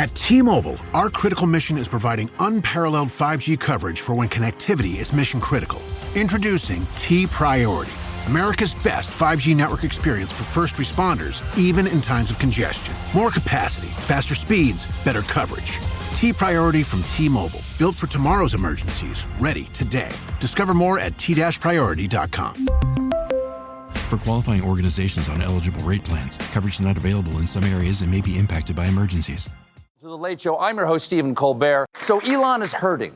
At T-Mobile, our critical mission is providing unparalleled 5G coverage for when connectivity is mission critical. Introducing T-Priority, America's best 5G network experience for first responders, even in times of congestion. More capacity, faster speeds, better coverage. T-Priority from T-Mobile, built for tomorrow's emergencies, ready today. Discover more at t-priority.com. For qualifying organizations on eligible rate plans, coverage not available in some areas and may be impacted by emergencies. To The Late Show, I'm your host, Stephen Colbert. So Elon is hurting,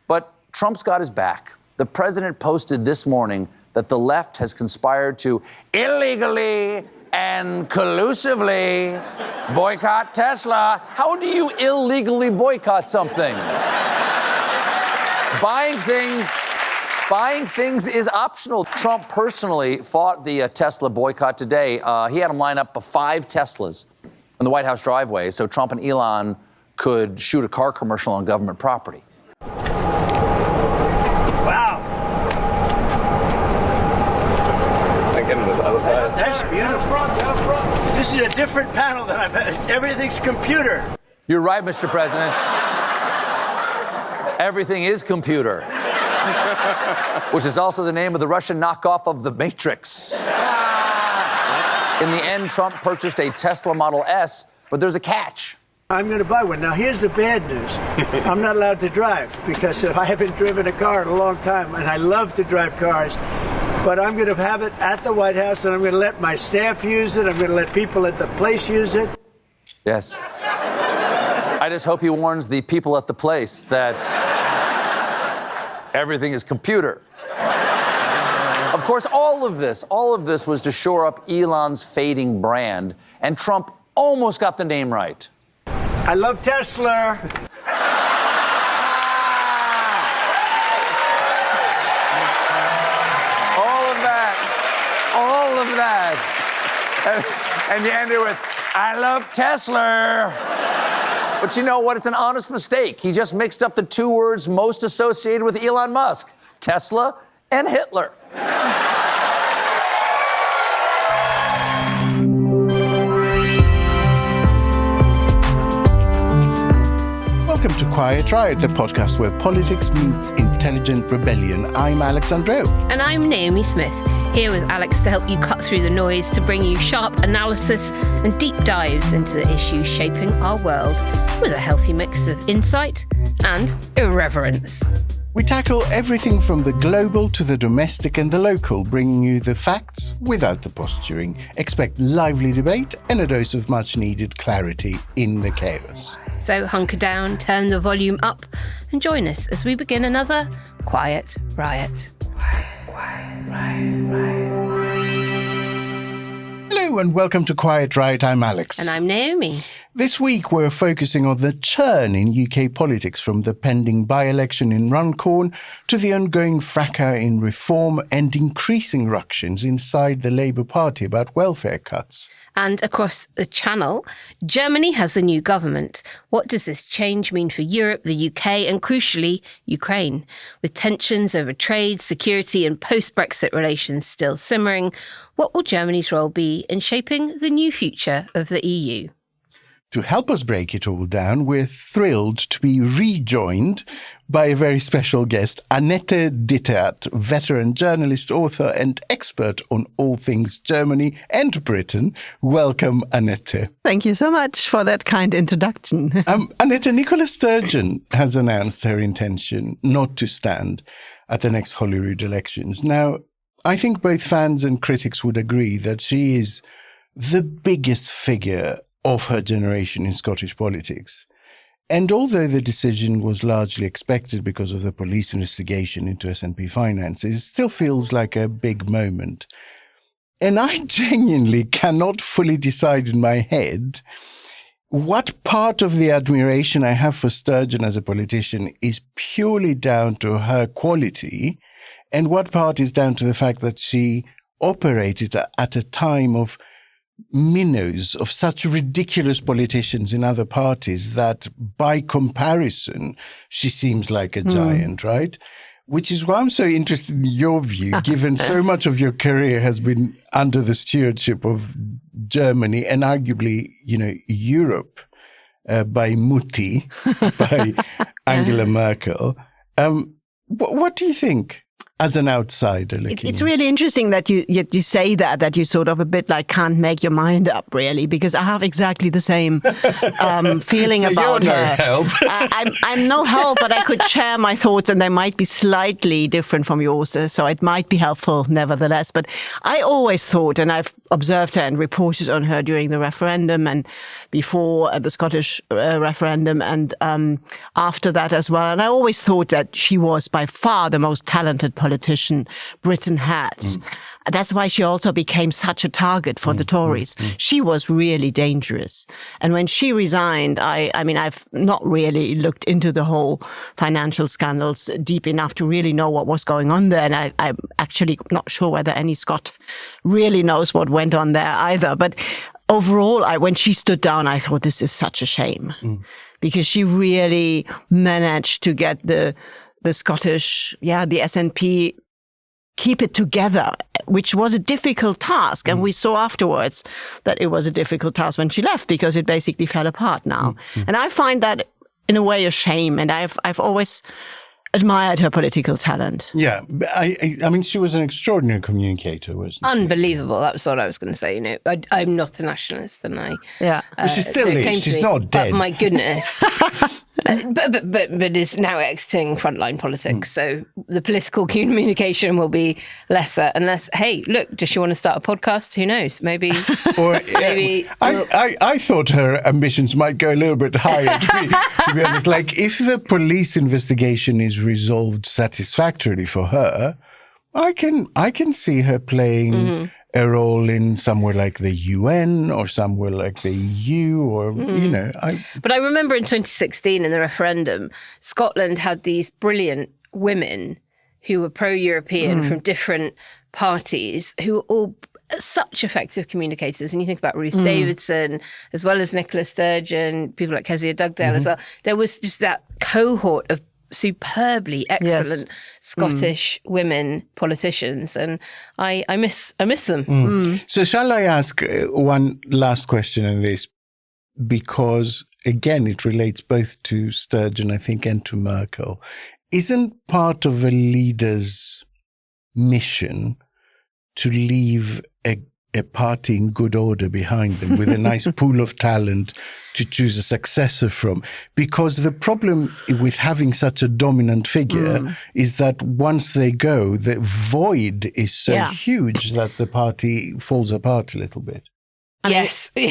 but Trump's got his back. The president posted this morning that the left has conspired to illegally and collusively boycott Tesla. How do you illegally boycott something? Buying things is optional. Trump personally fought the Tesla boycott today. He had them line up 5 Teslas in the White House driveway so Trump and Elon could shoot a car commercial on government property. Wow. I get on this other side. That's beautiful. This is a different panel than I've had. Everything's computer. You're right, Mr. President. Everything is computer. Which is also the name of the Russian knockoff of The Matrix. In the end, Trump purchased a Tesla Model S, but there's a catch. I'm going to buy one. Now, here's the bad news. I'm not allowed to drive because I haven't driven a car in a long time, and I love to drive cars. But I'm going to have it at the White House, and I'm going to let my staff use it. I'm going to let people at the place use it. Yes. I just hope he warns the people at the place that everything is computer. Of course, all of this was to shore up Elon's fading brand, and Trump almost got the name right. I love Tesla. All of that. And you end it with, I love Tesla. But you know what? It's an honest mistake. He just mixed up the 2 words most associated with Elon Musk, Tesla and Hitler. Welcome to Quiet Riot, the podcast where politics meets intelligent rebellion. I'm Alex Andreou. And I'm Naomi Smith, here with Alex to help you cut through the noise, to bring you sharp analysis and deep dives into the issues shaping our world with a healthy mix of insight and irreverence. We tackle everything from the global to the domestic and the local, bringing you the facts without the posturing. Expect lively debate and a dose of much-needed clarity in the chaos. So hunker down, turn the volume up, and join us as we begin another Quiet Riot. Quiet Riot. Hello and welcome to Quiet Riot. I'm Alex. And I'm Naomi. This week we're focusing on the churn in UK politics, from the pending by-election in Runcorn to the ongoing fracas in reform and increasing ructions inside the Labour Party about welfare cuts. And across the channel, Germany has the new government. What does this change mean for Europe, the UK, and crucially, Ukraine? With tensions over trade, security, and post-Brexit relations still simmering, what will Germany's role be in shaping the new future of the EU? To help us break it all down, we're thrilled to be rejoined by a very special guest, Annette Dittert, veteran journalist, author, and expert on all things Germany and Britain. Welcome, Annette. Thank you so much for that kind introduction. Annette, Nicola Sturgeon has announced her intention not to stand at the next Holyrood elections. Now, I think both fans and critics would agree that she is the biggest figure of her generation in Scottish politics. And although the decision was largely expected because of the police investigation into SNP finances, it still feels like a big moment. And I genuinely cannot fully decide in my head what part of the admiration I have for Sturgeon as a politician is purely down to her quality, and what part is down to the fact that she operated at a time of minnows, of such ridiculous politicians in other parties that by comparison, she seems like a giant, right? Which is why I'm so interested in your view, given so much of your career has been under the stewardship of Germany and arguably, Europe by Mutti, by Angela Merkel. What do you think? As an outsider looking It's really interesting that you say that you sort of a bit like can't make your mind up, really, because I have exactly the same feeling so about you're her. no help. I'm no help, but I could share my thoughts, and they might be slightly different from yours, so it might be helpful nevertheless. But I always thought, and I've observed her and reported on her during the referendum and before the Scottish referendum and after that as well, and I always thought that she was by far the most talented politician Britain had. That's why she also became such a target for the Tories. She was really dangerous. And when she resigned, I mean, I've not really looked into the whole financial scandals deep enough to really know what was going on there. And I'm actually not sure whether any Scot really knows what went on there either. But overall, when she stood down, I thought this is such a shame because she really managed to get the Scottish, the SNP, keep it together, which was a difficult task. And we saw afterwards that it was a difficult task when she left because it basically fell apart now. And I find that in a way a shame. And I've always admired her political talent. Yeah, I mean, she was an extraordinary communicator, wasn't she? Unbelievable. That's what I was going to say. You know, I'm not a nationalist, and But she still is. She's not dead. But my goodness. but is now exiting frontline politics. So the political communication will be lesser unless, hey, look, does she want to start a podcast? Who knows? Maybe. I thought her ambitions might go a little bit higher, to be honest. Like, if the police investigation is resolved satisfactorily for her, I can see her playing a role in somewhere like the UN or somewhere like the EU or, you know. But I remember in 2016 in the referendum, Scotland had these brilliant women who were pro-European from different parties who were all such effective communicators. And you think about Ruth Davidson, as well as Nicola Sturgeon, people like Kezia Dugdale as well. There was just that cohort of superbly excellent Scottish women politicians, and I miss them. So shall I ask one last question on this? Because again, it relates both to Sturgeon, I think, and to Merkel. Isn't part of a leader's mission to leave a party in good order behind them with a nice pool of talent to choose a successor from? Because the problem with having such a dominant figure is that once they go, the void is so huge that the party falls apart a little bit. Yes, we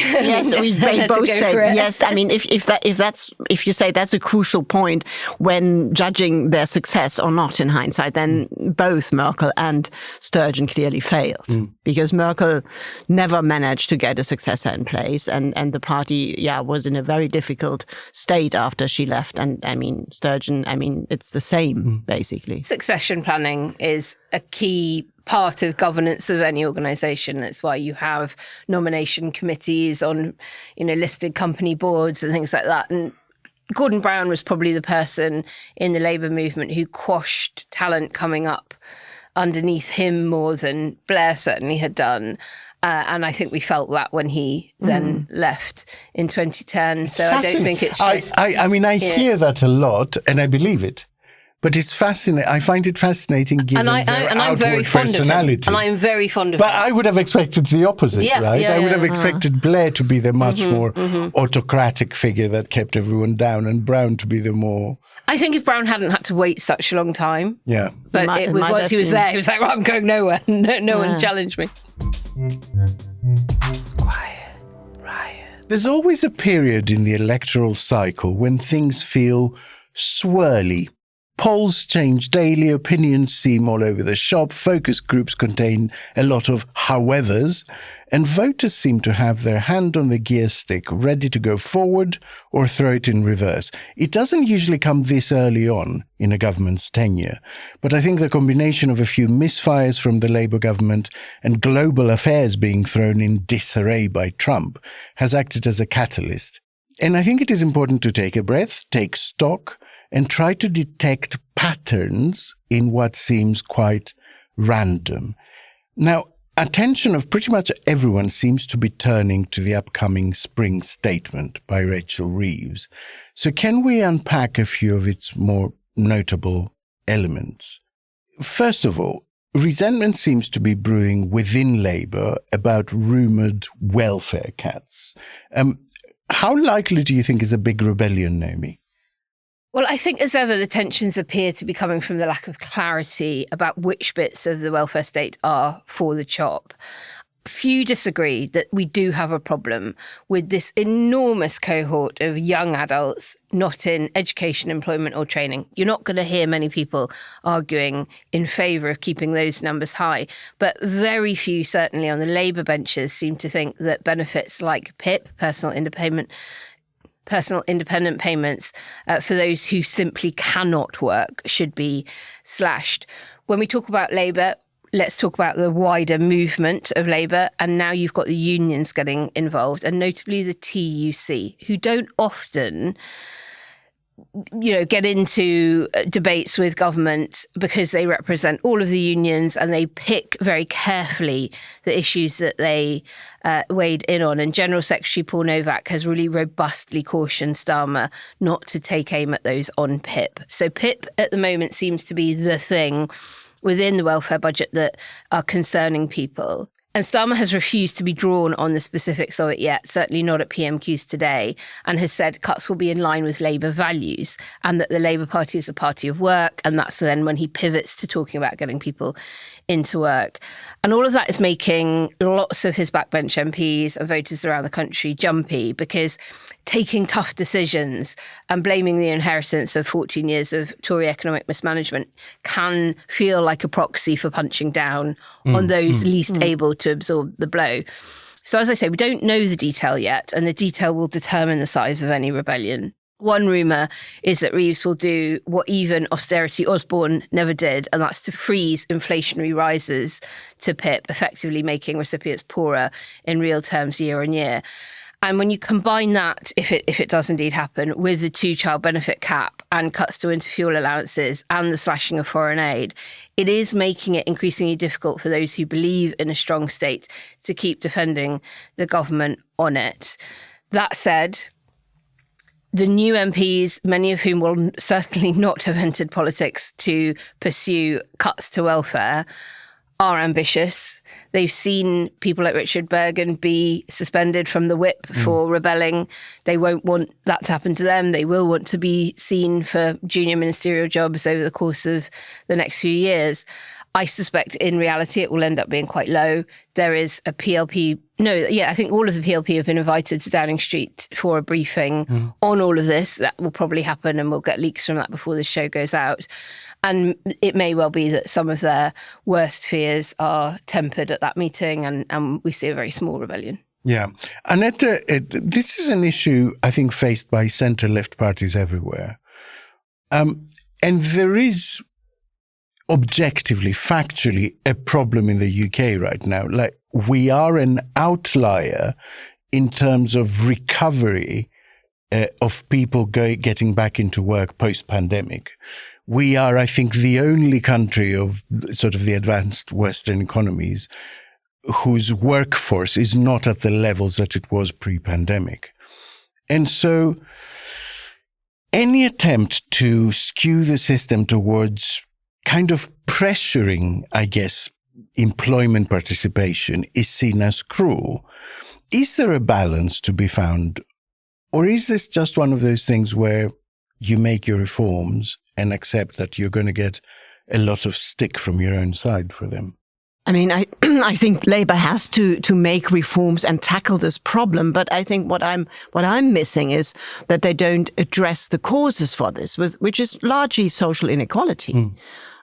both say yes. I mean, if you say that's a crucial point when judging their success or not in hindsight, then both Merkel and Sturgeon clearly failed because Merkel never managed to get a successor in place, and the party was in a very difficult state after she left. And I mean, Sturgeon, it's the same basically. Succession planning is a key part of governance of any organisation. That's why you have nomination committees on, listed company boards and things like that. And Gordon Brown was probably the person in the Labour movement who quashed talent coming up underneath him more than Blair certainly had done. And I think we felt that when he then left in 2010. So I don't think it's just... I hear that a lot and I believe it. But it's fascinating. I find it fascinating given their outward personality. And I'm very fond of him. But I would have expected the opposite, right? I would have expected Blair to be the much more autocratic figure that kept everyone down and Brown to be the more... I think if Brown hadn't had to wait such a long time. Yeah. But it was once he was there, he was like, well, I'm going nowhere. No one challenged me. Quiet, riot. There's always a period in the electoral cycle when things feel swirly. Polls change daily, opinions seem all over the shop, focus groups contain a lot of howevers, and voters seem to have their hand on the gear stick, ready to go forward or throw it in reverse. It doesn't usually come this early on in a government's tenure, but I think the combination of a few misfires from the Labour government and global affairs being thrown in disarray by Trump has acted as a catalyst. And I think it is important to take a breath, take stock, and try to detect patterns in what seems quite random. Now, attention of pretty much everyone seems to be turning to the upcoming spring statement by Rachel Reeves. So can we unpack a few of its more notable elements? First of all, resentment seems to be brewing within Labour about rumoured welfare cuts. How likely do you think is a big rebellion, Naomi? Well, I think as ever, the tensions appear to be coming from the lack of clarity about which bits of the welfare state are for the chop. Few disagree that we do have a problem with this enormous cohort of young adults not in education, employment or training. You're not going to hear many people arguing in favour of keeping those numbers high, but very few, certainly on the Labour benches, seem to think that benefits like PIP, personal independent payments for those who simply cannot work should be slashed. When we talk about Labour, let's talk about the wider movement of Labour. And now you've got the unions getting involved, and notably the TUC, who don't often get into debates with government because they represent all of the unions and they pick very carefully the issues that they weighed in on. And General Secretary Paul Novak has really robustly cautioned Starmer not to take aim at those on PIP. So PIP at the moment seems to be the thing within the welfare budget that are concerning people. And Starmer has refused to be drawn on the specifics of it yet, certainly not at PMQs today, and has said cuts will be in line with Labour values and that the Labour Party is a party of work. And that's then when he pivots to talking about getting people into work. And all of that is making lots of his backbench MPs and voters around the country jumpy, because taking tough decisions and blaming the inheritance of 14 years of Tory economic mismanagement can feel like a proxy for punching down on those least able to absorb the blow. So as I say, we don't know the detail yet, and the detail will determine the size of any rebellion. One rumour is that Reeves will do what even austerity Osborne never did, and that's to freeze inflationary rises to PIP, effectively making recipients poorer in real terms year on year. And when you combine that, if it does indeed happen, with the 2-child benefit cap and cuts to winter fuel allowances and the slashing of foreign aid, it is making it increasingly difficult for those who believe in a strong state to keep defending the government on it. That said, the new MPs, many of whom will certainly not have entered politics to pursue cuts to welfare, are ambitious. They've seen people like Richard Bergen be suspended from the whip for rebelling. They won't want that to happen to them. They will want to be seen for junior ministerial jobs over the course of the next few years. I suspect in reality it will end up being quite low. There is a PLP. I think all of the PLP have been invited to Downing Street for a briefing on all of this. That will probably happen, and we'll get leaks from that before the show goes out. And it may well be that some of their worst fears are tempered at that meeting, and we see a very small rebellion. Yeah. Annette, this is an issue, I think, faced by centre-left parties everywhere. And there is objectively, factually, a problem in the UK right now. Like, we are an outlier in terms of recovery of people getting back into work post-pandemic. We are, I think, the only country of sort of the advanced Western economies whose workforce is not at the levels that it was pre-pandemic. And so any attempt to skew the system towards kind of pressuring, I guess, employment participation is seen as cruel. Is there a balance to be found? Or is this just one of those things where you make your reforms and accept that you're going to get a lot of stick from your own side for them? I mean, I think Labour has to make reforms and tackle this problem. But I think what I'm missing is that they don't address the causes for this, which is largely social inequality.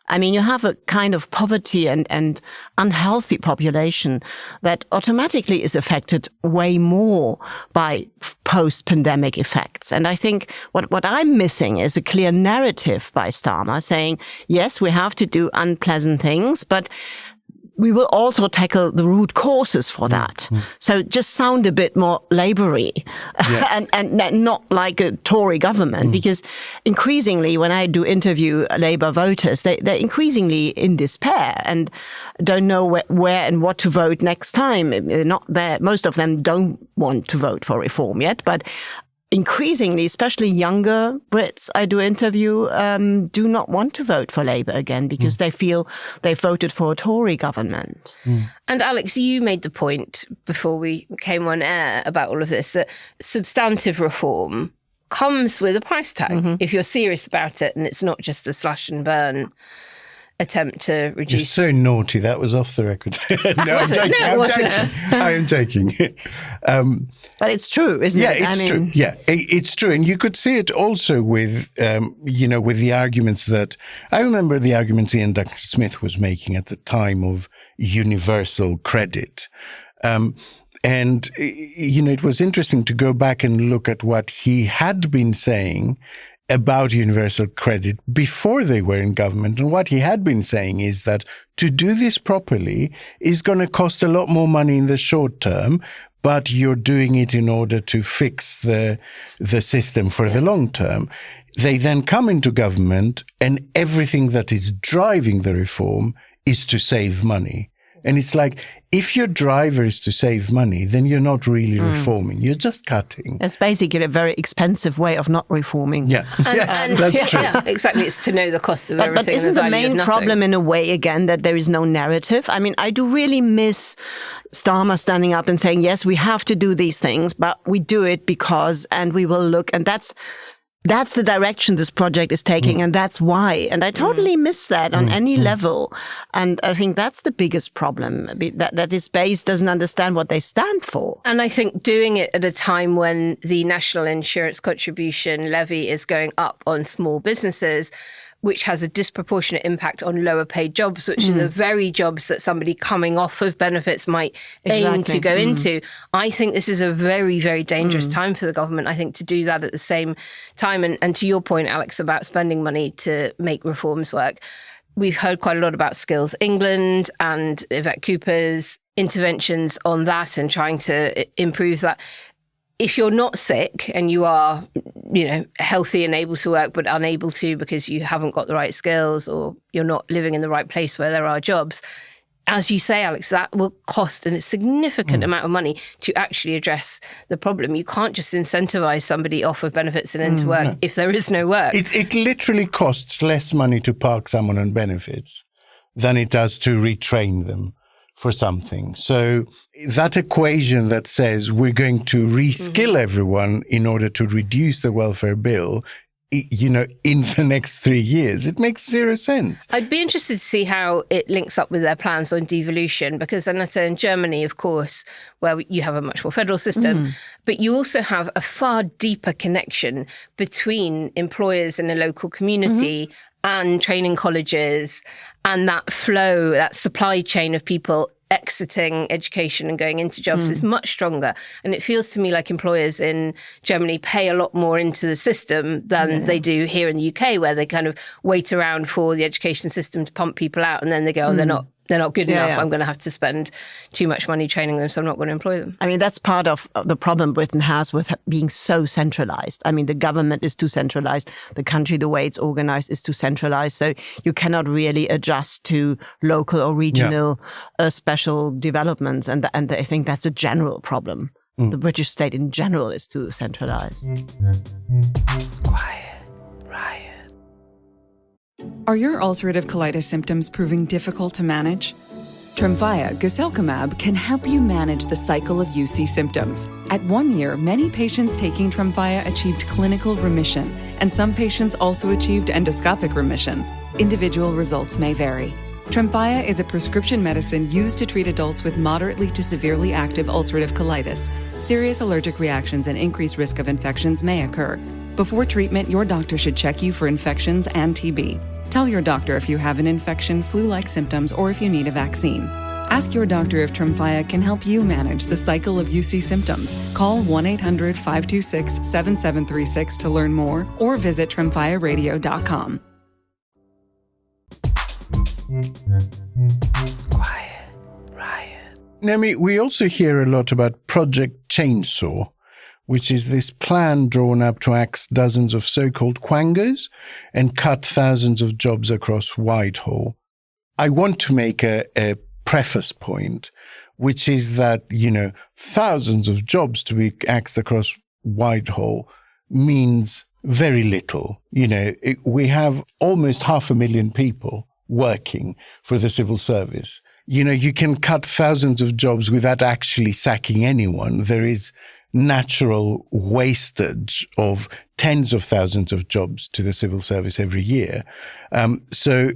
I mean, you have a kind of poverty and unhealthy population that automatically is affected way more by post-pandemic effects. And I think what I'm missing is a clear narrative by Starmer saying, yes, we have to do unpleasant things, but we will also tackle the root causes for that. So just sound a bit more Labour-y and not like a Tory government, because increasingly when I do interview Labour voters, they're increasingly in despair and don't know where and what to vote next time. They're not there. Most of them don't want to vote for reform yet, but increasingly, especially younger Brits I do interview, do not want to vote for Labour again because they feel they voted for a Tory government. And Alex, you made the point before we came on air about all of this, that substantive reform comes with a price tag if you're serious about it, and it's not just a slash and burn attempt to reduce. You're so naughty. That was off the record. I am joking. But it's true, isn't it? Yeah, it's true. Yeah, it's true. And you could see it also with, with the arguments that, I remember the arguments Ian Dr. Smith was making at the time of universal credit. And, it was interesting to go back and look at what he had been saying about universal credit before they were in government. And what he had been saying is that to do this properly is going to cost a lot more money in the short term, but you're doing it in order to fix the system for the long term. They then come into government and everything that is driving the reform is to save money. And it's like, if your driver is to save money, then you're not really reforming. You're just cutting. It's basically a very expensive way of not reforming. Yeah, that's true. Yeah, exactly. It's to know the cost of everything. But isn't the main problem in a way, again, that there is no narrative? I mean, I do really miss Starmer standing up and saying, yes, we have to do these things, but we do it because, and we will look, and that's the direction this project is taking, and that's why. And I totally miss that on any level. And I think that's the biggest problem, that this base doesn't understand what they stand for. And I think doing it at a time when the national insurance contribution levy is going up on small businesses, which has a disproportionate impact on lower paid jobs, which are the very jobs that somebody coming off of benefits might aim to go into. I think this is a very, very dangerous time for the government, I think, to do that at the same time. And to your point, Alex, about spending money to make reforms work, we've heard quite a lot about Skills England and Yvette Cooper's interventions on that and trying to improve that. If you're not sick and you are, healthy and able to work, but unable to because you haven't got the right skills or you're not living in the right place where there are jobs, as you say, Alex, that will cost a significant amount of money to actually address the problem. You can't just incentivize somebody off of benefits and into work if there is no work. It literally costs less money to park someone on benefits than it does to retrain them for something. So that equation that says we're going to reskill everyone in order to reduce the welfare bill, in the next 3 years, it makes zero sense. I'd be interested to see how it links up with their plans on devolution, because Annette, in Germany, of course, where you have a much more federal system, but you also have a far deeper connection between employers in a local community and training colleges, and that flow, that supply chain of people exiting education and going into jobs is much stronger. And it feels to me like employers in Germany pay a lot more into the system than they do here in the UK, where they kind of wait around for the education system to pump people out, and then they go, they're not good enough. I'm going to have to spend too much money training them, so I'm not going to employ them. I mean, that's part of the problem Britain has with being so centralized. I mean, the government is too centralized. The country, the way it's organized, is too centralized. So you cannot really adjust to local or regional special developments. And I think that's a general problem. The British state in general is too centralized. Quiet riot. Are your ulcerative colitis symptoms proving difficult to manage? Tremfya guselkumab can help you manage the cycle of UC symptoms. At 1 year, many patients taking Tremfya achieved clinical remission, and some patients also achieved endoscopic remission. Individual results may vary. Tremfya is a prescription medicine used to treat adults with moderately to severely active ulcerative colitis. Serious allergic reactions and increased risk of infections may occur. Before treatment, your doctor should check you for infections and TB. Tell your doctor if you have an infection, flu-like symptoms, or if you need a vaccine. Ask your doctor if Tremfya can help you manage the cycle of UC symptoms. Call 1-800-526-7736 to learn more, or visit tremfyaradio.com. Quiet Naomi, we also hear a lot about Project Chainsaw, which is this plan drawn up to axe dozens of so-called quangos and cut thousands of jobs across Whitehall. I want to make a preface point, which is that, thousands of jobs to be axed across Whitehall means very little. We have almost 500,000 people working for the civil service. You can cut thousands of jobs without actually sacking anyone. There is natural wastage of tens of thousands of jobs to the civil service every year. So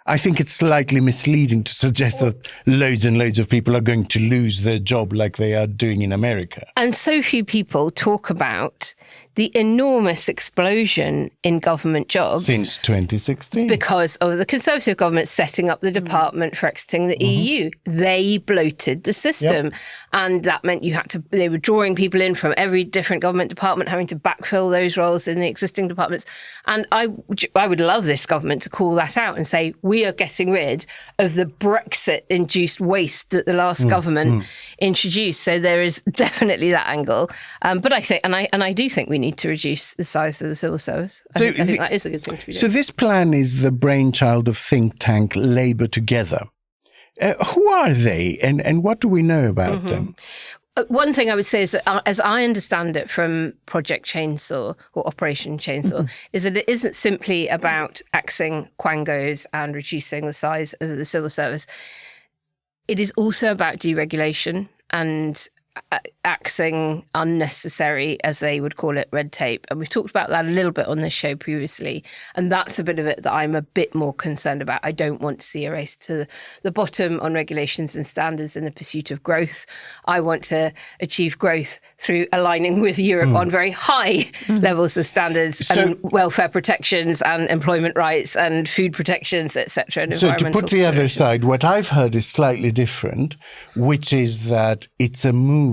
I think it's slightly misleading to suggest that loads and loads of people are going to lose their job like they are doing in America. And so few people talk about the enormous explosion in government jobs. Since 2016. Because of the Conservative government setting up the department for exiting the EU. They bloated the system. Yep. And that meant they were drawing people in from every different government department, having to backfill those roles in the existing departments. And I would love this government to call that out and say, we are getting rid of the Brexit-induced waste that the last government introduced. So there is definitely that angle. But I think, and I do think we need to reduce the size of the civil service. I think that is a good thing to be doing. So this plan is the brainchild of think tank Labour Together. Who are they and what do we know about them? One thing I would say is that, as I understand it from Project Chainsaw or Operation Chainsaw, is that it isn't simply about axing quangos and reducing the size of the civil service. It is also about deregulation and axing unnecessary, as they would call it, red tape. And we've talked about that a little bit on this show previously. And that's a bit of it that I'm a bit more concerned about. I don't want to see a race to the bottom on regulations and standards in the pursuit of growth. I want to achieve growth through aligning with Europe on very high levels of standards and welfare protections and employment rights and food protections, etc. So to put the other side, what I've heard is slightly different, which is that it's a move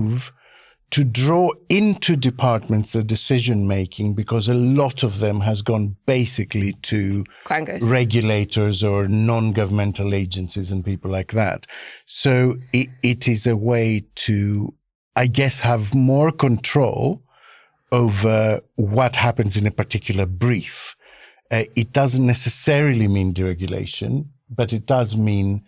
to draw into departments the decision-making, because a lot of them has gone basically to quangos, regulators or non-governmental agencies and people like that. So it is a way to, I guess, have more control over what happens in a particular brief. It doesn't necessarily mean deregulation, but it does mean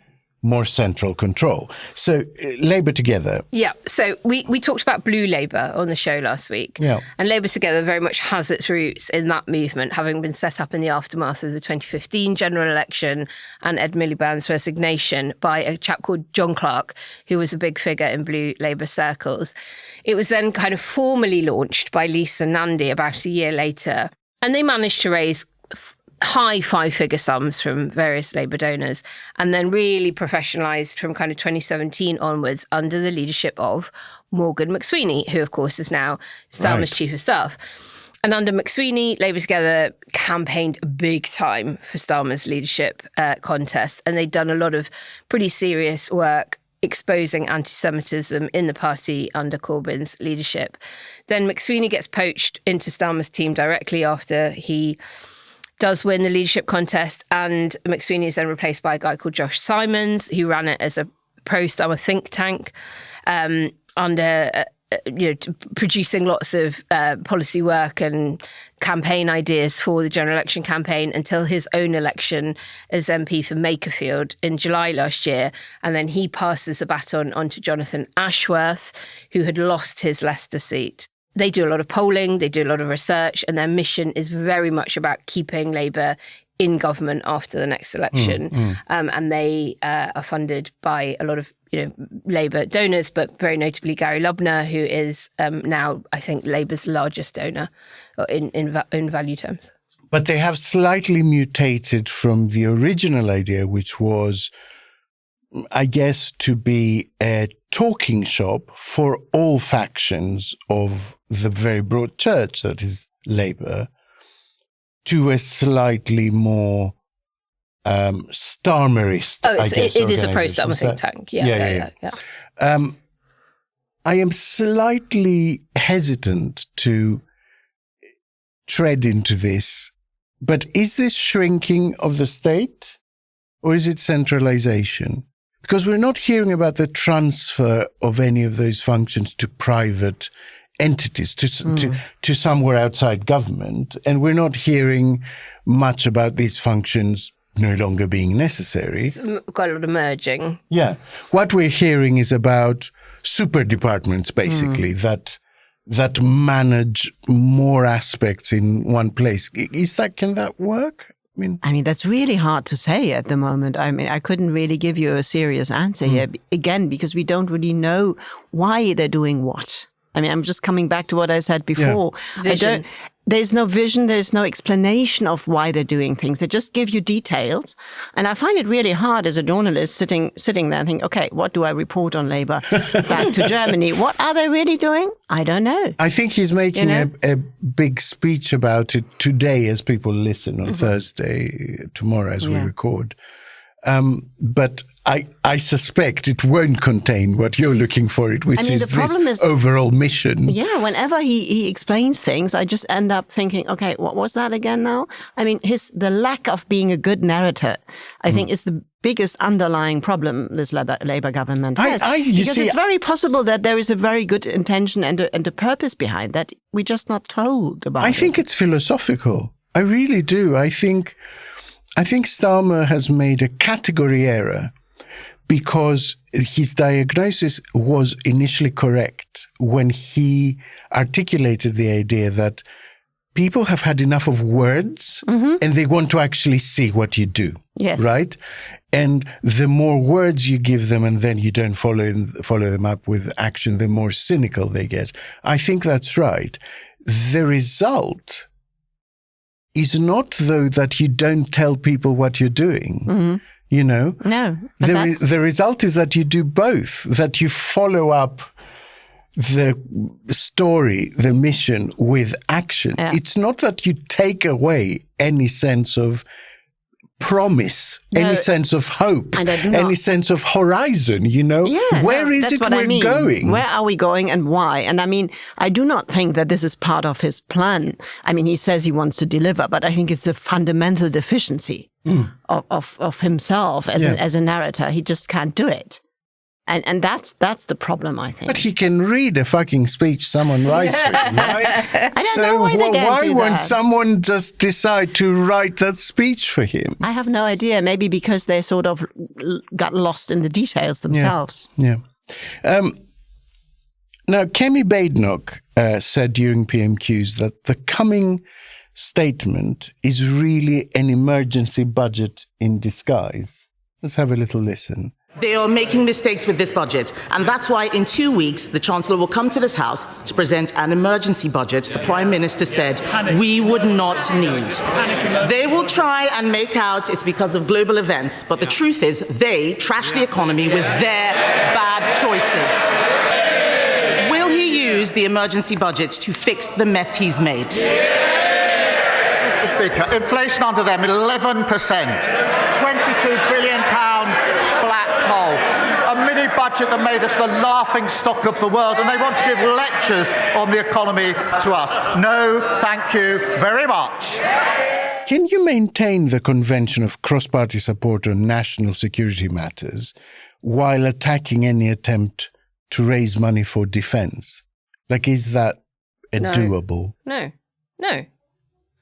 more central control. So Labour Together. Yeah. So we talked about Blue Labour on the show last week. Yeah. And Labour Together very much has its roots in that movement, having been set up in the aftermath of the 2015 general election and Ed Miliband's resignation by a chap called John Clark, who was a big figure in Blue Labour circles. It was then kind of formally launched by Lisa Nandy about a year later. And they managed to raise high five-figure sums from various Labour donors, and then really professionalised from kind of 2017 onwards under the leadership of Morgan McSweeney, who, of course, is now Starmer's Chief of Staff. And under McSweeney, Labour Together campaigned big time for Starmer's leadership contest, and they'd done a lot of pretty serious work exposing anti-Semitism in the party under Corbyn's leadership. Then McSweeney gets poached into Starmer's team directly after he does win the leadership contest, and McSweeney is then replaced by a guy called Josh Simons, who ran it as a pro-Starmer think tank, producing lots of policy work and campaign ideas for the general election campaign until his own election as MP for Makerfield in July last year. And then he passes the baton on to Jonathan Ashworth, who had lost his Leicester seat. They do a lot of polling, they do a lot of research, and their mission is very much about keeping Labour in government after the next election. And they are funded by a lot of Labour donors, but very notably Gary Lubner, who is now, I think, Labour's largest donor in value terms. But they have slightly mutated from the original idea, which was, I guess, to be a talking shop for all factions of the very broad church that is Labour, to a slightly more Starmerist, I guess. It is a pro-Starmer think tank. Yeah. I am slightly hesitant to tread into this, but is this shrinking of the state or is it centralization? Because we're not hearing about the transfer of any of those functions to private entities, to somewhere outside government. And we're not hearing much about these functions no longer being necessary. It's quite a lot of merging. Yeah. What we're hearing is about super departments, basically, that manage more aspects in one place. Can that work? I mean, that's really hard to say at the moment. I mean, I couldn't really give you a serious answer here, again, because we don't really know why they're doing what. I mean, I'm just coming back to what I said before. Yeah. There's no vision, there's no explanation of why they're doing things. They just give you details. And I find it really hard as a journalist sitting there and think, okay, what do I report on Labour back to Germany? What are they really doing? I don't know. I think he's making a big speech about it today as people listen on Thursday, tomorrow as we record. But I suspect it won't contain what you're looking for, which is this overall mission. Yeah, whenever he explains things, I just end up thinking, okay, what was that again now? I mean, the lack of being a good narrator, I think, is the biggest underlying problem this Labour government has. Because it's very possible that there is a very good intention and a purpose behind that. We're just not told about it. I think it's philosophical. I really do. I think Starmer has made a category error because his diagnosis was initially correct when he articulated the idea that people have had enough of words and they want to actually see what you do. Yes. Right? And the more words you give them and then you don't follow them up with action, the more cynical they get. I think that's right. The result is not, though, that you don't tell people what you're doing. You know? No. The result is that you do both, that you follow up the story, the mission with action. Yeah. It's not that you take away any sense of promise, any sense of hope, any sense of horizon, you know? Yeah, Where is it we're going? Where are we going and why? And I mean, I do not think that this is part of his plan. I mean, he says he wants to deliver, but I think it's a fundamental deficiency of himself as a narrator. He just can't do it. And that's the problem, I think. But he can read a fucking speech someone writes for him, right? I don't know why won't someone just decide to write that speech for him? I have no idea. Maybe because they sort of got lost in the details themselves. Yeah. Now, Kemi Badenoch said during PMQs that the coming statement is really an emergency budget in disguise. Let's have a little listen. They are making mistakes with this budget, and that's why in 2 weeks the Chancellor will come to this House to present an emergency budget the Prime Minister said we would not need. They will try and make out it's because of global events, but the truth is they trash the economy with their bad choices. Will he use the emergency budget to fix the mess he's made? Mr. Speaker, inflation under them 11%, £22 billion black hole, a mini budget that made us the laughing stock of the world, and they want to give lectures on the economy to us. No, thank you very much. Can you maintain the convention of cross-party support on national security matters while attacking any attempt to raise money for defence? Like, is that doable? No.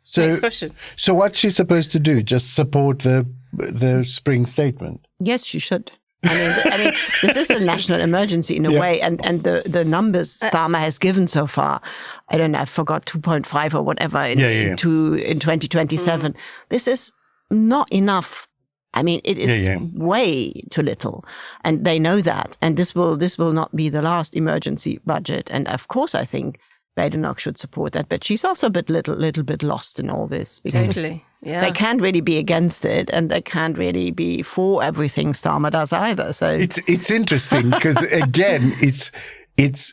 So what's she supposed to do? Just support the spring statement? Yes, she should. I mean, this is a national emergency in a way, and the numbers Starmer has given so far, I don't know, I forgot 2.5 or whatever in 2027. This is not enough. I mean, it is way too little, and they know that. And this will not be the last emergency budget. And of course, I think Badenoch should support that, but she's also a little bit lost in all this. Totally, yeah. They can't really be against it, and they can't really be for everything Starmer does either. So it's interesting because again, it's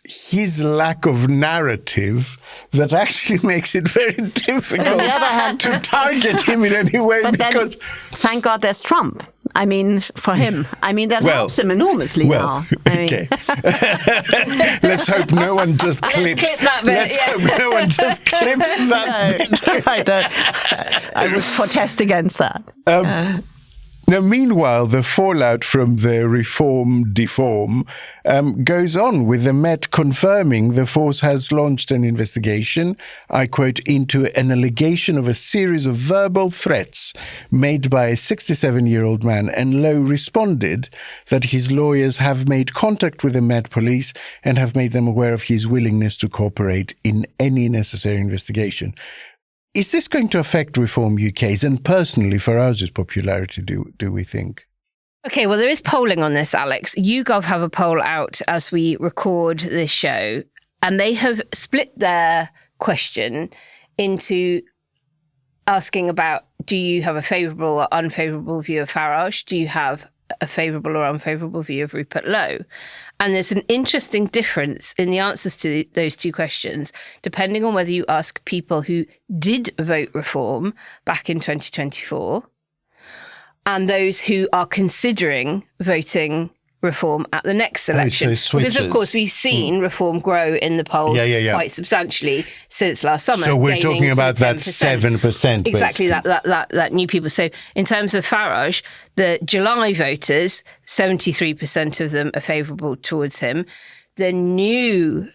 his lack of narrative that actually makes it very difficult to target him in any way. Because thank God there's Trump. I mean, for him. I mean, that helps him enormously now. Okay. Let's hope no one just clips. Hope no one just clips that bit. I would protest against that. Now, meanwhile, the fallout from the reform deform goes on, with the Met confirming the force has launched an investigation, I quote, into an allegation of a series of verbal threats made by a 67-year-old man, and Lowe responded that his lawyers have made contact with the Met Police and have made them aware of his willingness to cooperate in any necessary investigation. Is this going to affect Reform UK's and personally Farage's popularity, do we think? Okay, well, there is polling on this, Alex. YouGov have a poll out as we record this show, and they have split their question into asking about, do you have a favourable or unfavourable view of Farage? Do you have a favourable or unfavourable view of Rupert Lowe? And there's an interesting difference in the answers to those two questions, depending on whether you ask people who did vote Reform back in 2024 and those who are considering voting Reform at the next election. Because, of course, we've seen Reform grow in the polls quite substantially since last summer. So we're talking about that 7%. Exactly, that new people. So in terms of Farage, the July voters, 73% of them are favourable towards him. The new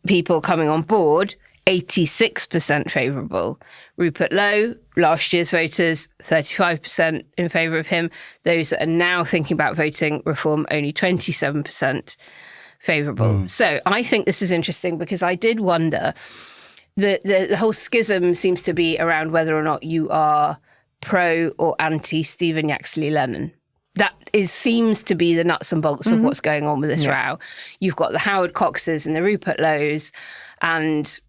people coming on board, 86% favourable. Rupert Lowe, last year's voters, 35% in favour of him. Those that are now thinking about voting Reform, only 27% favourable. So I think this is interesting, because I did wonder, the whole schism seems to be around whether or not you are pro or anti Stephen Yaxley-Lennon. That seems to be the nuts and bolts of what's going on with this row. You've got the Howard Coxes and the Rupert Lowes and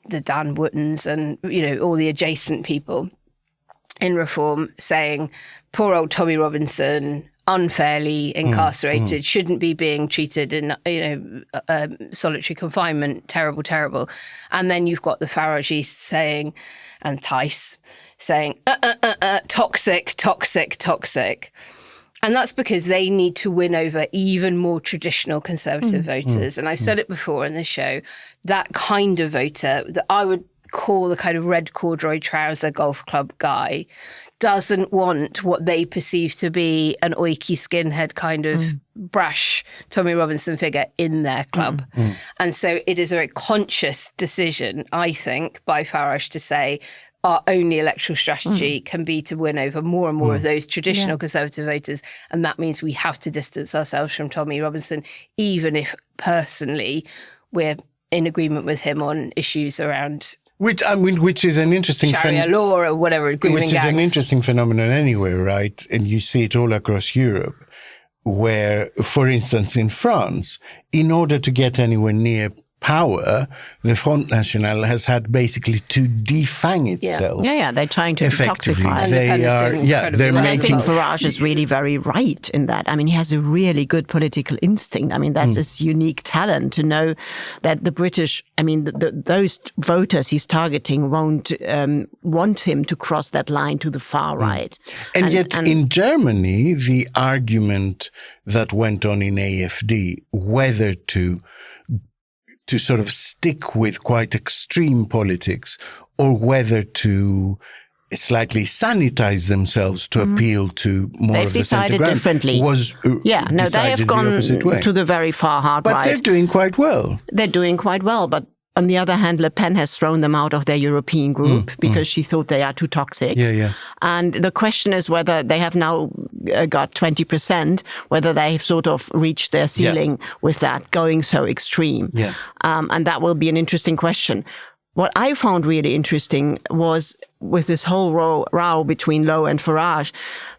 the Dan Wootons and, all the adjacent people in Reform saying, poor old Tommy Robinson, unfairly incarcerated, shouldn't be being treated in, solitary confinement, terrible, terrible. And then you've got the Farages saying, and Tice saying, toxic, toxic, toxic. And that's because they need to win over even more traditional Conservative voters. And I've said it before in this show, that kind of voter that I would call the kind of red corduroy trouser golf club guy doesn't want what they perceive to be an oiky skinhead kind of brash Tommy Robinson figure in their club. And so it is a very conscious decision, I think, by Farage to say, our only electoral strategy can be to win over more and more of those traditional Conservative voters. And that means we have to distance ourselves from Tommy Robinson, even if personally we're in agreement with him on issues around which is an interesting Sharia law or whatever. Which is an interesting phenomenon anyway, right? And you see it all across Europe, where, for instance, in France, in order to get anywhere near power, the Front National has had basically to defang itself. They're trying to detoxify. They're making. I think Farage is really very right in that. I mean, he has a really good political instinct. I mean, that's his unique talent to know that the British, those voters he's targeting won't want him to cross that line to the far right. And yet in Germany, the argument that went on in AfD, whether to sort of stick with quite extreme politics or whether to slightly sanitize themselves to appeal to more of the centre ground differently. They have gone to the very far hard right. But they're doing quite well. They're doing quite well, but on the other hand, Le Pen has thrown them out of their European group because she thought they are too toxic. And the question is whether they have now got 20%, whether they've sort of reached their ceiling with that going so extreme. And that will be an interesting question. What I found really interesting was with this whole row between Lowe and Farage,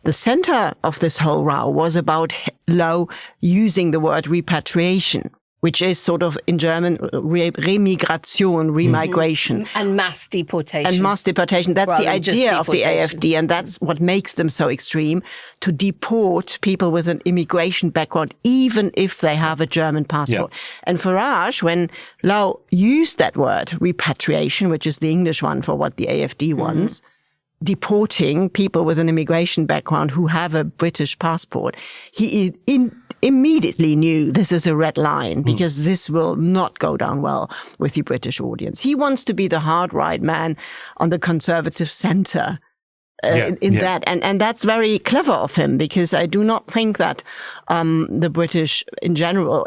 the center of this whole row was about Lowe using the word repatriation, which is sort of in German, remigration, remigration. And mass deportation. That's the idea of the AfD, and that's what makes them so extreme, to deport people with an immigration background, even if they have a German passport. And Farage, when Lowe used that word, repatriation, which is the English one for what the AfD wants, deporting people with an immigration background who have a British passport, he immediately knew this is a red line because this will not go down well with the British audience. He wants to be the hard right man on the Conservative centre that. And that's very clever of him, because I do not think that the British in general,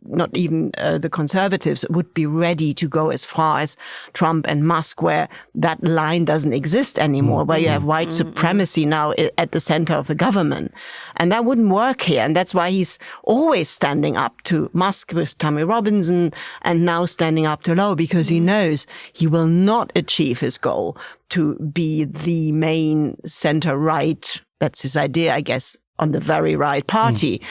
not even the Conservatives, would be ready to go as far as Trump and Musk, where that line doesn't exist anymore, where you have white supremacy now at the center of the government. And that wouldn't work here. And that's why he's always standing up to Musk with Tommy Robinson, and now standing up to Lowe, because he knows he will not achieve his goal to be the main center-right, that's his idea, I guess, on the very right party,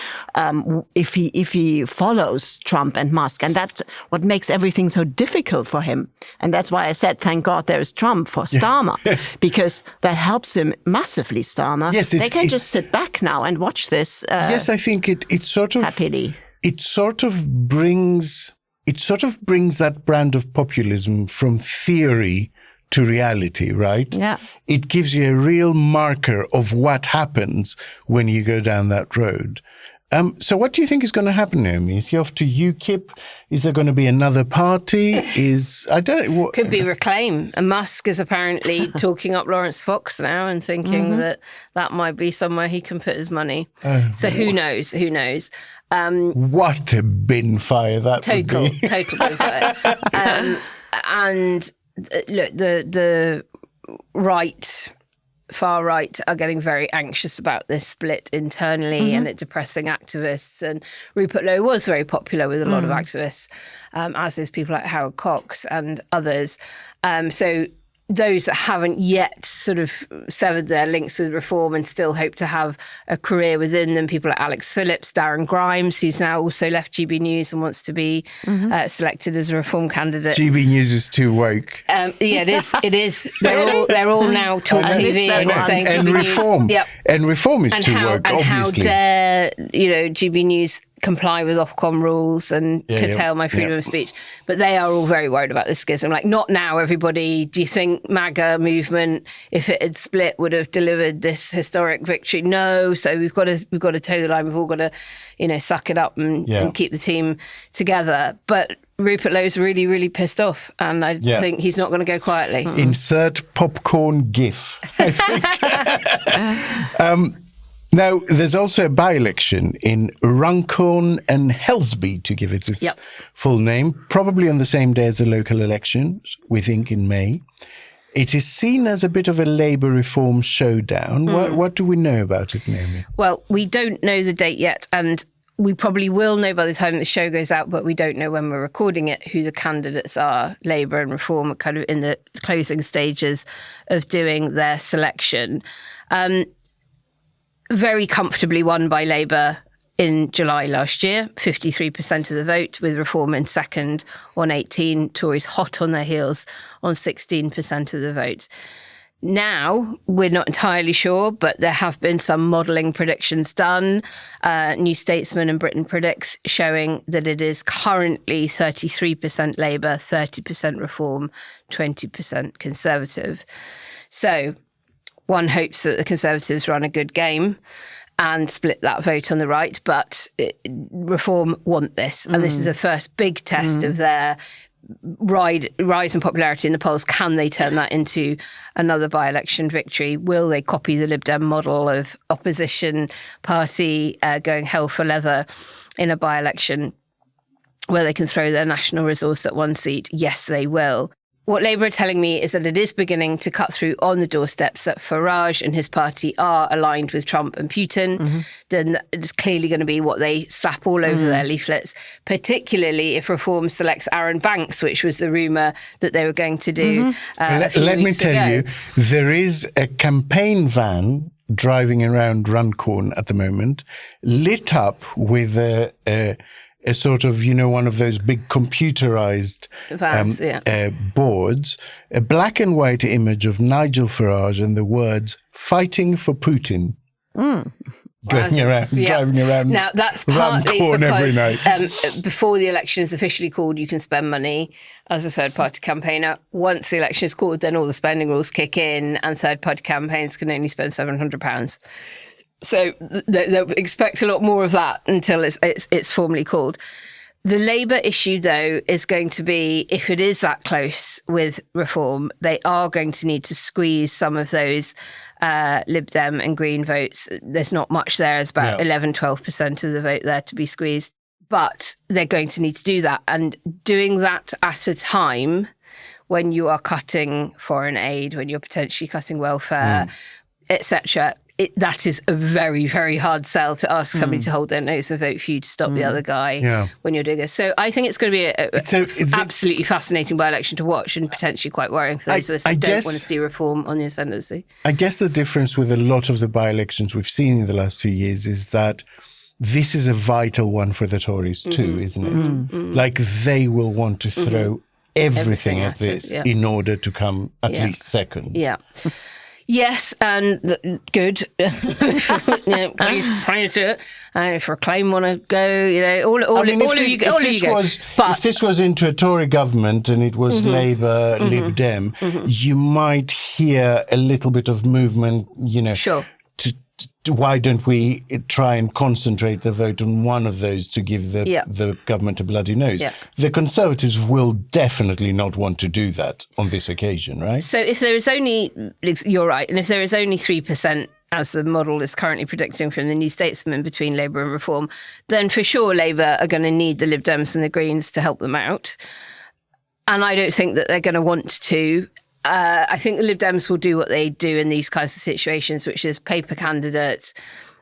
if he follows Trump and Musk. And that's what makes everything so difficult for him. And that's why I said, thank God there is Trump for Starmer, because that helps him massively, Starmer. Yes, they can just sit back now and watch this yes, I think it sort of happily. It sort of brings that brand of populism from theory to reality, right? Yeah. It gives you a real marker of what happens when you go down that road. So what do you think is going to happen, Naomi? Is he off to UKIP? Is there going to be another party? Could be Reclaim. And Musk is apparently talking up Lawrence Fox now and thinking that might be somewhere he can put his money. So who knows? Who knows? What a bin fire that would be. Total bin fire. And look, the far right are getting very anxious about this split internally, and it depressing activists. And Rupert Lowe was very popular with a lot of activists, as is people like Howard Cox and others. So those that haven't yet sort of severed their links with Reform and still hope to have a career within them, people like Alex Phillips, Darren Grimes, who's now also left GB News and wants to be selected as a Reform candidate. GB News is too woke. Yeah, it is. It is. They're all now Talk TV and saying and GB Reform. News. Yep. And Reform is too woke, and obviously. how dare GB News comply with Ofcom rules and curtail my freedom of speech. But they are all very worried about this schism. Like, not now, everybody. Do you think MAGA movement, if it had split, would have delivered this historic victory? No. So we've got to toe the line. We've all got to, suck it up and keep the team together. But Rupert Lowe's really, really pissed off, and I think he's not going to go quietly. Insert popcorn gif, I think. Now, there's also a by-election in Runcorn and Helsby, to give it its full name, probably on the same day as the local elections, we think in May. It is seen as a bit of a Labour reform showdown. What do we know about it, Naomi? Well, we don't know the date yet, and we probably will know by the time the show goes out, but we don't know when we're recording it who the candidates are. Labour and Reform are kind of in the closing stages of doing their selection. Very comfortably won by Labour in July last year, 53% of the vote, with Reform in second on 18, Tories hot on their heels on 16% of the vote. Now, we're not entirely sure, but there have been some modelling predictions done. New Statesman and Britain predicts, showing that it is currently 33% Labour, 30% Reform, 20% Conservative. So one hopes that the Conservatives run a good game and split that vote on the right, but Reform want this. And this is a first big test of their rise in popularity in the polls. Can they turn that into another by-election victory? Will they copy the Lib Dem model of opposition party going hell for leather in a by-election where they can throw their national resource at one seat? Yes, they will. What Labour are telling me is that it is beginning to cut through on the doorsteps, that Farage and his party are aligned with Trump and Putin. Then it's clearly going to be what they slap all over their leaflets, particularly if Reform selects Aaron Banks, which was the rumour that they were going to do. Let me tell you, there is a campaign van driving around Runcorn at the moment, lit up with a sort of, one of those big computerized vans, boards, a black and white image of Nigel Farage and the words "Fighting for Putin." Driving around. Now, that's partly because before the election is officially called, you can spend money as a third-party campaigner. Once the election is called, then all the spending rules kick in, and third-party campaigns can only spend £700. So they'll expect a lot more of that until it's formally called. The Labour issue, though, is going to be, if it is that close with reform, they are going to need to squeeze some of those Lib Dem and Green votes. There's not much there. There's about 11-12% of the vote there to be squeezed. But they're going to need to do that. And doing that at a time when you are cutting foreign aid, when you're potentially cutting welfare, etc., that is a very, very hard sell to ask somebody to hold their nose and vote for you to stop the other guy when you're doing this. So I think it's going to be an absolutely fascinating by-election to watch and potentially quite worrying for those of us who don't want to see reform on the ascendancy. I guess the difference with a lot of the by-elections we've seen in the last 2 years is that this is a vital one for the Tories too, isn't it? Like they will want to throw everything at this in order to come at least second. Yeah. Yes, and good. Please do it. If Reclaim want to go, all of you go. If this was into a Tory government and it was Labour, Lib Dem, you might hear a little bit of movement, Sure. Why don't we try and concentrate the vote on one of those to give the government a bloody nose? Yeah. The Conservatives will definitely not want to do that on this occasion, right? So if there is only, you're right, and if there is only 3%, as the model is currently predicting from the New Statesman between Labour and Reform, then for sure Labour are going to need the Lib Dems and the Greens to help them out. And I don't think that they're going to want to. I think the Lib Dems will do what they do in these kinds of situations, which is paper candidates,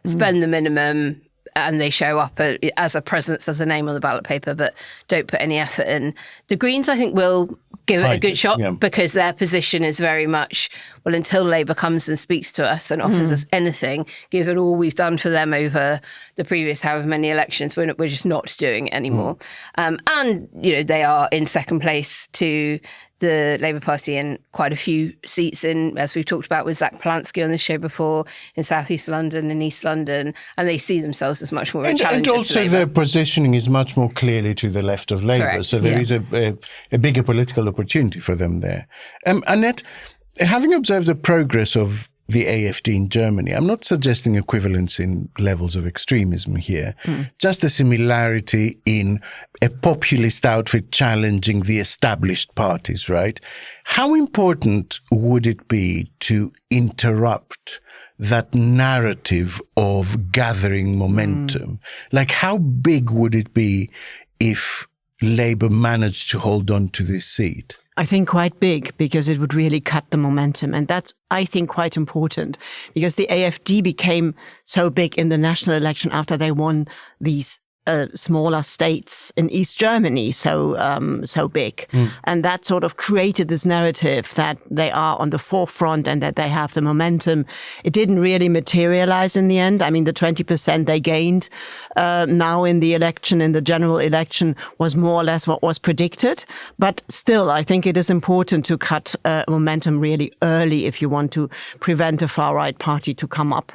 spend the minimum, and they show up as a presence, as a name on the ballot paper, but don't put any effort in. The Greens, I think, will give it a good shot because their position is very much, well, until Labour comes and speaks to us and offers us anything, given all we've done for them over the previous however many elections, we're just not doing it anymore. And, they are in second place to the Labour Party in quite a few seats in, as we've talked about with Zach Polanski on the show before, in South East London and East London, and they see themselves as much more of a challenger. And also their positioning is much more clearly to the left of Labour. Correct, so there is a bigger political opportunity for them there. Annette, having observed the progress of the AfD in Germany, I'm not suggesting equivalence in levels of extremism here, just a similarity in a populist outfit challenging the established parties, right? How important would it be to interrupt that narrative of gathering momentum? Like, how big would it be if Labour managed to hold on to this seat? I think quite big, because it would really cut the momentum. And that's, I think, quite important, because the AfD became so big in the national election after they won these smaller states in East Germany so big. And that sort of created this narrative that they are on the forefront and that they have the momentum. It didn't really materialize in the end. I mean, the 20% they gained now in the election, in the general election, was more or less what was predicted. But still, I think it is important to cut momentum really early if you want to prevent a far-right party to come up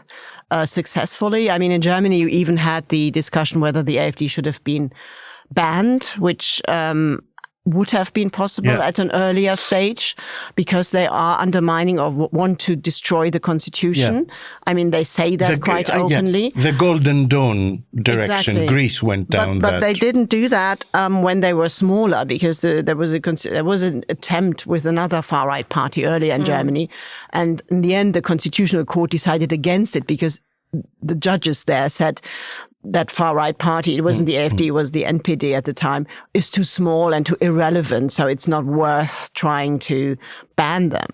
successfully. I mean, in Germany, you even had the discussion whether the AfD should have been banned, which would have been possible at an earlier stage, because they are undermining or want to destroy the constitution. I mean, they say that quite openly. The Golden Dawn direction, exactly. Greece went down that. But they didn't do that when they were smaller, because there was an attempt with another far-right party earlier in Germany. And in the end, the Constitutional Court decided against it, because the judges there said that far-right party, it wasn't the AfD, it was the NPD at the time, is too small and too irrelevant, so it's not worth trying to ban them.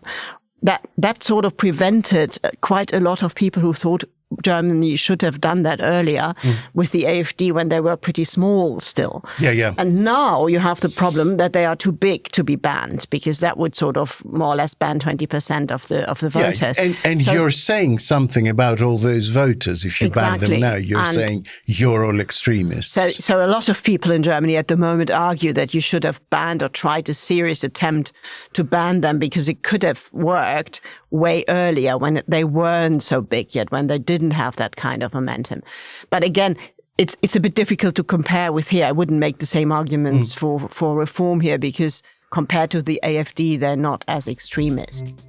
That sort of prevented quite a lot of people who thought Germany should have done that earlier with the AfD when they were pretty small still. And now you have the problem that they are too big to be banned, because that would sort of more or less ban 20% of the voters. And so, you're saying something about all those voters. If you ban them now, you're saying you're all extremists. So a lot of people in Germany at the moment argue that you should have banned or tried a serious attempt to ban them, because it could have worked way earlier when they weren't so big yet, when they didn't have that kind of momentum. But again, it's a bit difficult to compare with here. I wouldn't make the same arguments for reform here, because compared to the AfD, they're not as extremist.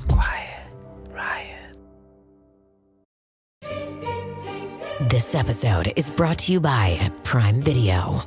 Quiet riot. This episode is brought to you by Prime Video.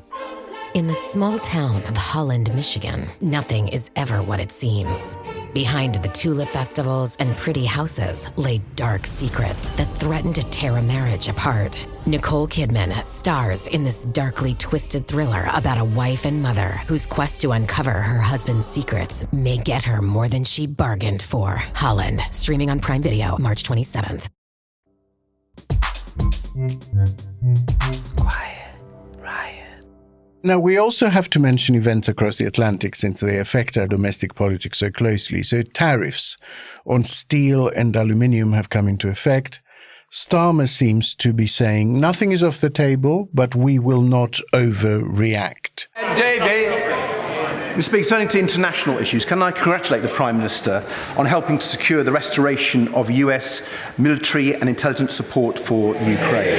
In the small town of Holland, Michigan, nothing is ever what it seems. Behind the tulip festivals and pretty houses lay dark secrets that threaten to tear a marriage apart. Nicole Kidman stars in this darkly twisted thriller about a wife and mother whose quest to uncover her husband's secrets may get her more than she bargained for. Holland, streaming on Prime Video March 27th. Quiet riot. Now, we also have to mention events across the Atlantic since they affect our domestic politics so closely. So tariffs on steel and aluminium have come into effect. Starmer seems to be saying nothing is off the table, but we will not overreact. David, Mr. Speaker, turning to international issues, can I congratulate the Prime Minister on helping to secure the restoration of US military and intelligence support for Ukraine?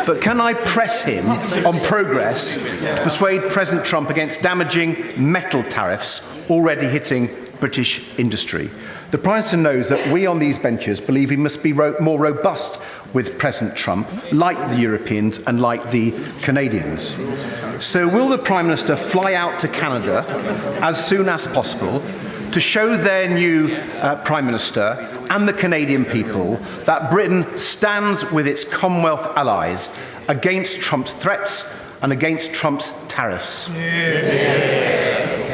But can I press him on progress to persuade President Trump against damaging metal tariffs already hitting British industry? The Prime Minister knows that we on these benches believe he must be more robust with President Trump, like the Europeans and like the Canadians. So will the Prime Minister fly out to Canada as soon as possible to show their new Prime Minister and the Canadian people that Britain stands with its Commonwealth allies against Trump's threats and against Trump's tariffs?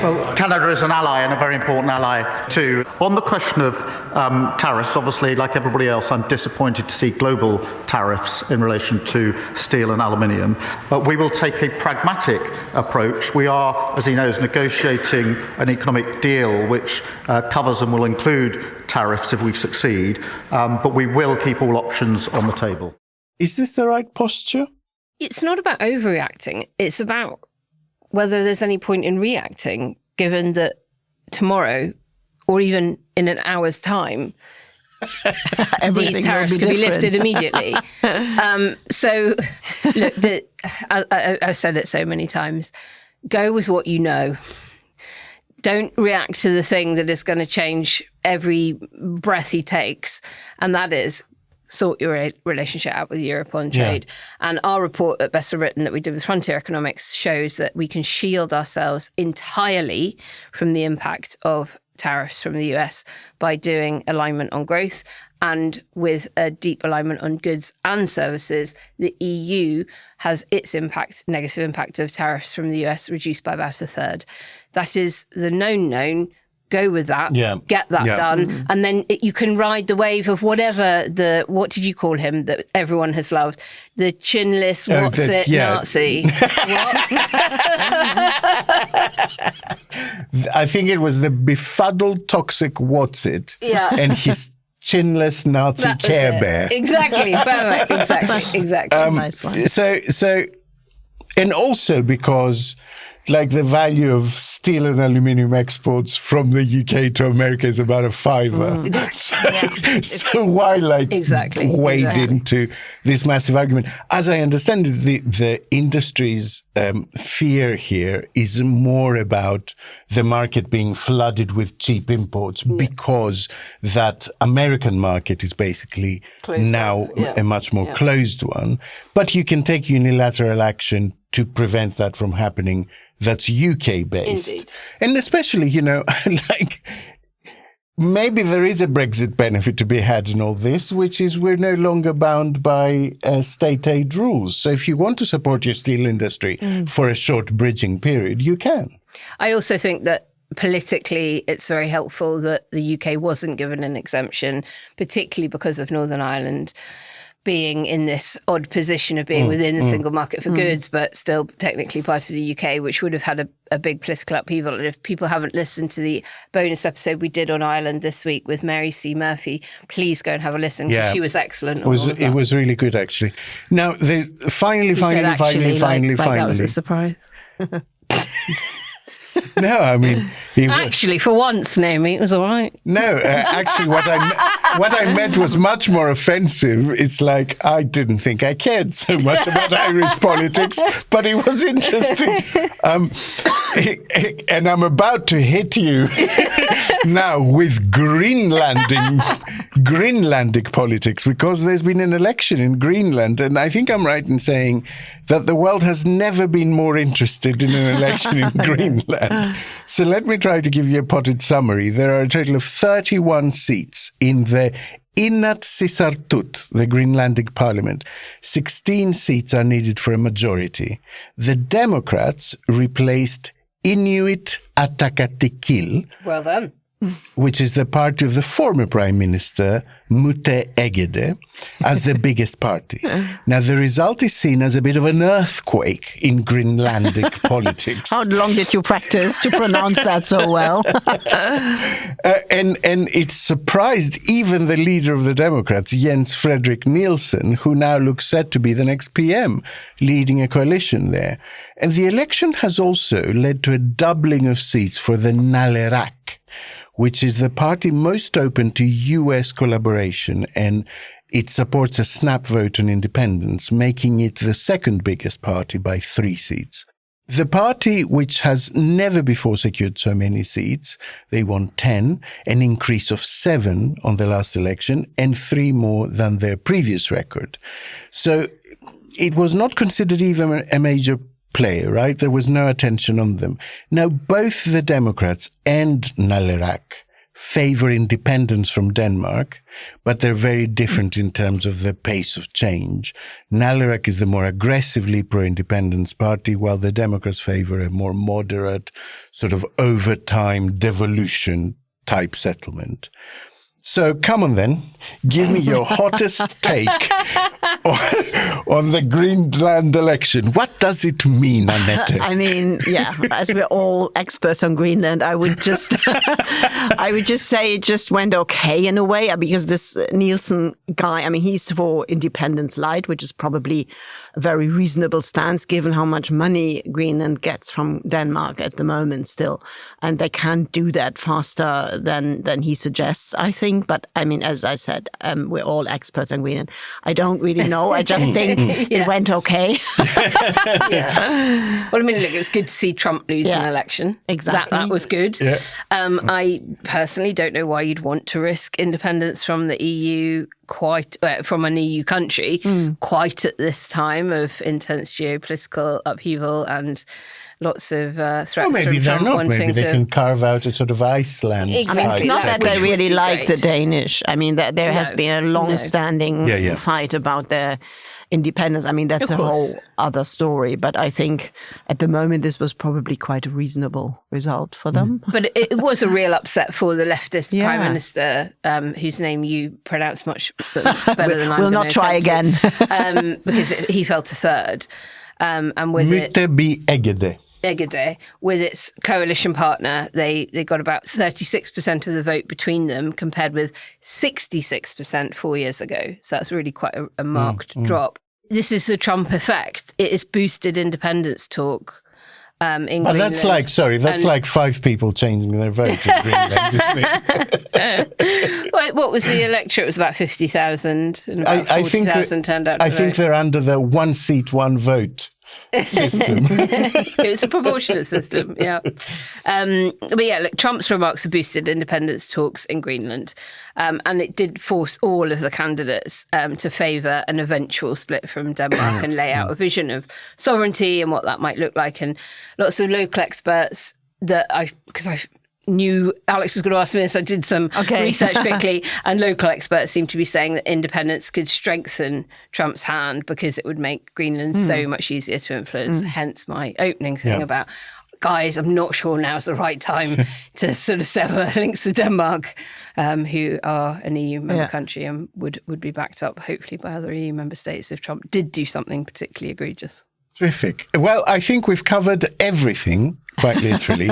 Well, Canada is an ally and a very important ally too. On the question of tariffs, obviously, like everybody else, I'm disappointed to see global tariffs in relation to steel and aluminium. But we will take a pragmatic approach. We are, as he knows, negotiating an economic deal which covers and will include tariffs if we succeed. But we will keep all options on the table. Is this the right posture? It's not about overreacting. It's about whether there's any point in reacting, given that tomorrow, or even in an hour's time, these tariffs could be lifted immediately. So, look, I've said it so many times, go with what you know. Don't react to the thing that is going to change every breath he takes, and that is sort your relationship out with Europe on trade. Yeah. And our report at Best of Britain that we did with Frontier Economics shows that we can shield ourselves entirely from the impact of tariffs from the US by doing alignment on growth. And with a deep alignment on goods and services, the EU has its negative impact of tariffs from the US reduced by about a third. That is the known. Go with that, get that done, and then you can ride the wave of whatever what did you call him that everyone has loved? The chinless, Nazi. What? I think it was the befuddled, toxic What's-it and his chinless Nazi Care Bear. Exactly, exactly. Nice one. So, and also because like the value of steel and aluminium exports from the UK to America is about a $5. So why wade into this massive argument? As I understand it, the industry's fear here is more about the market being flooded with cheap imports because that American market is basically now a much more closed one. But you can take unilateral action to prevent that from happening. That's UK based. Indeed. And especially, like maybe there is a Brexit benefit to be had in all this, which is we're no longer bound by state aid rules. So if you want to support your steel industry for a short bridging period, you can. I also think that politically, it's very helpful that the UK wasn't given an exemption, particularly because of Northern Ireland being in this odd position of being within the single market for goods, but still technically part of the UK, which would have had a big political upheaval. And if people haven't listened to the bonus episode we did on Ireland this week with Mary C. Murphy, please go and have a listen, because she was excellent. It was really good, actually. Now, finally. That was a surprise. No, I mean... Actually, for once, Naomi, it was all right. No, actually, what I meant was much more offensive. It's like, I didn't think I cared so much about Irish politics, but it was interesting. And I'm about to hit you now with Greenlanding Greenlandic politics, because there's been an election in Greenland, and I think I'm right in saying that the world has never been more interested in an election in Greenland. So let me try to give you a potted summary. There are a total of 31 seats in the Inatsisartut, the Greenlandic parliament. 16 seats are needed for a majority. The Democrats replaced Inuit Ataqatigiit, Well done. which is the party of the former Prime Minister, Mute Egede, as the biggest party. Now, the result is seen as a bit of an earthquake in Greenlandic politics. How long did you practice to pronounce that so well? And it surprised even the leader of the Democrats, Jens Fredrik Nielsen, who now looks set to be the next PM, leading a coalition there. And the election has also led to a doubling of seats for the Nalerak, which is the party most open to US collaboration, and it supports a snap vote on independence, making it the second biggest party by 3 seats. The party, which has never before secured so many seats, they won 10, an increase of 7 on the last election, and 3 more than their previous record. So it was not considered even a major player, right? There was no attention on them. Now, both the Democrats and Nalerak favor independence from Denmark, but they're very different in terms of the pace of change. Nalerak is the more aggressively pro-independence party, while the Democrats favor a more moderate, sort of over time devolution type settlement. So come on then, give me your hottest take on the Greenland election. What does it mean, Annette? I mean, yeah, as we're all experts on Greenland, I would just say it just went okay in a way, because this Nielsen guy, I mean, he's for independence light, which is probably a very reasonable stance given how much money Greenland gets from Denmark at the moment still. And they can't do that faster than he suggests, I think. But I mean, as I said, we're all experts on Greenland. I don't really know. I just think it went okay. Yeah. Well, I mean, look, it was good to see Trump lose an election. Exactly. That was good. Yeah. I personally don't know why you'd want to risk independence from the EU from an EU country quite at this time of intense geopolitical upheaval and lots of threats Well, maybe from they're Trump not. wanting Maybe they to... can carve out a sort of Iceland. Exactly. I mean, it's not that they really like the great. Danish. I mean, there has been a long-standing fight about their independence. I mean, that's a whole other story. But I think at the moment, this was probably quite a reasonable result for them. But it was a real upset for the leftist Prime Minister, whose name you pronounce much better than I'm We'll going not try again. because he fell to third. And with Egede, with its coalition partner, they got about 36% of the vote between them, compared with 66% 4 years ago. So that's really quite a marked drop. This is the Trump effect. It has boosted independence talk in Greenland. That's like 5 people changing their vote in Greenland, isn't it? Well, what was the electorate? It was about 50,000, and about 40,000 turned out to vote. I think they're under the 1 seat, 1 vote system. It was a proportionate system, yeah. But yeah, look, Trump's remarks have boosted independence talks in Greenland, and it did force all of the candidates to favour an eventual split from Denmark and lay out a vision of sovereignty and what that might look like. And lots of local experts because I knew Alex was going to ask me this, I did some research quickly, and local experts seem to be saying that independence could strengthen Trump's hand because it would make Greenland so much easier to influence. Hence my opening thing about, guys, I'm not sure now's the right time to sort of sever links with Denmark, who are an EU member country and would be backed up hopefully by other EU member states if Trump did do something particularly egregious. Terrific. Well, I think we've covered everything, quite literally.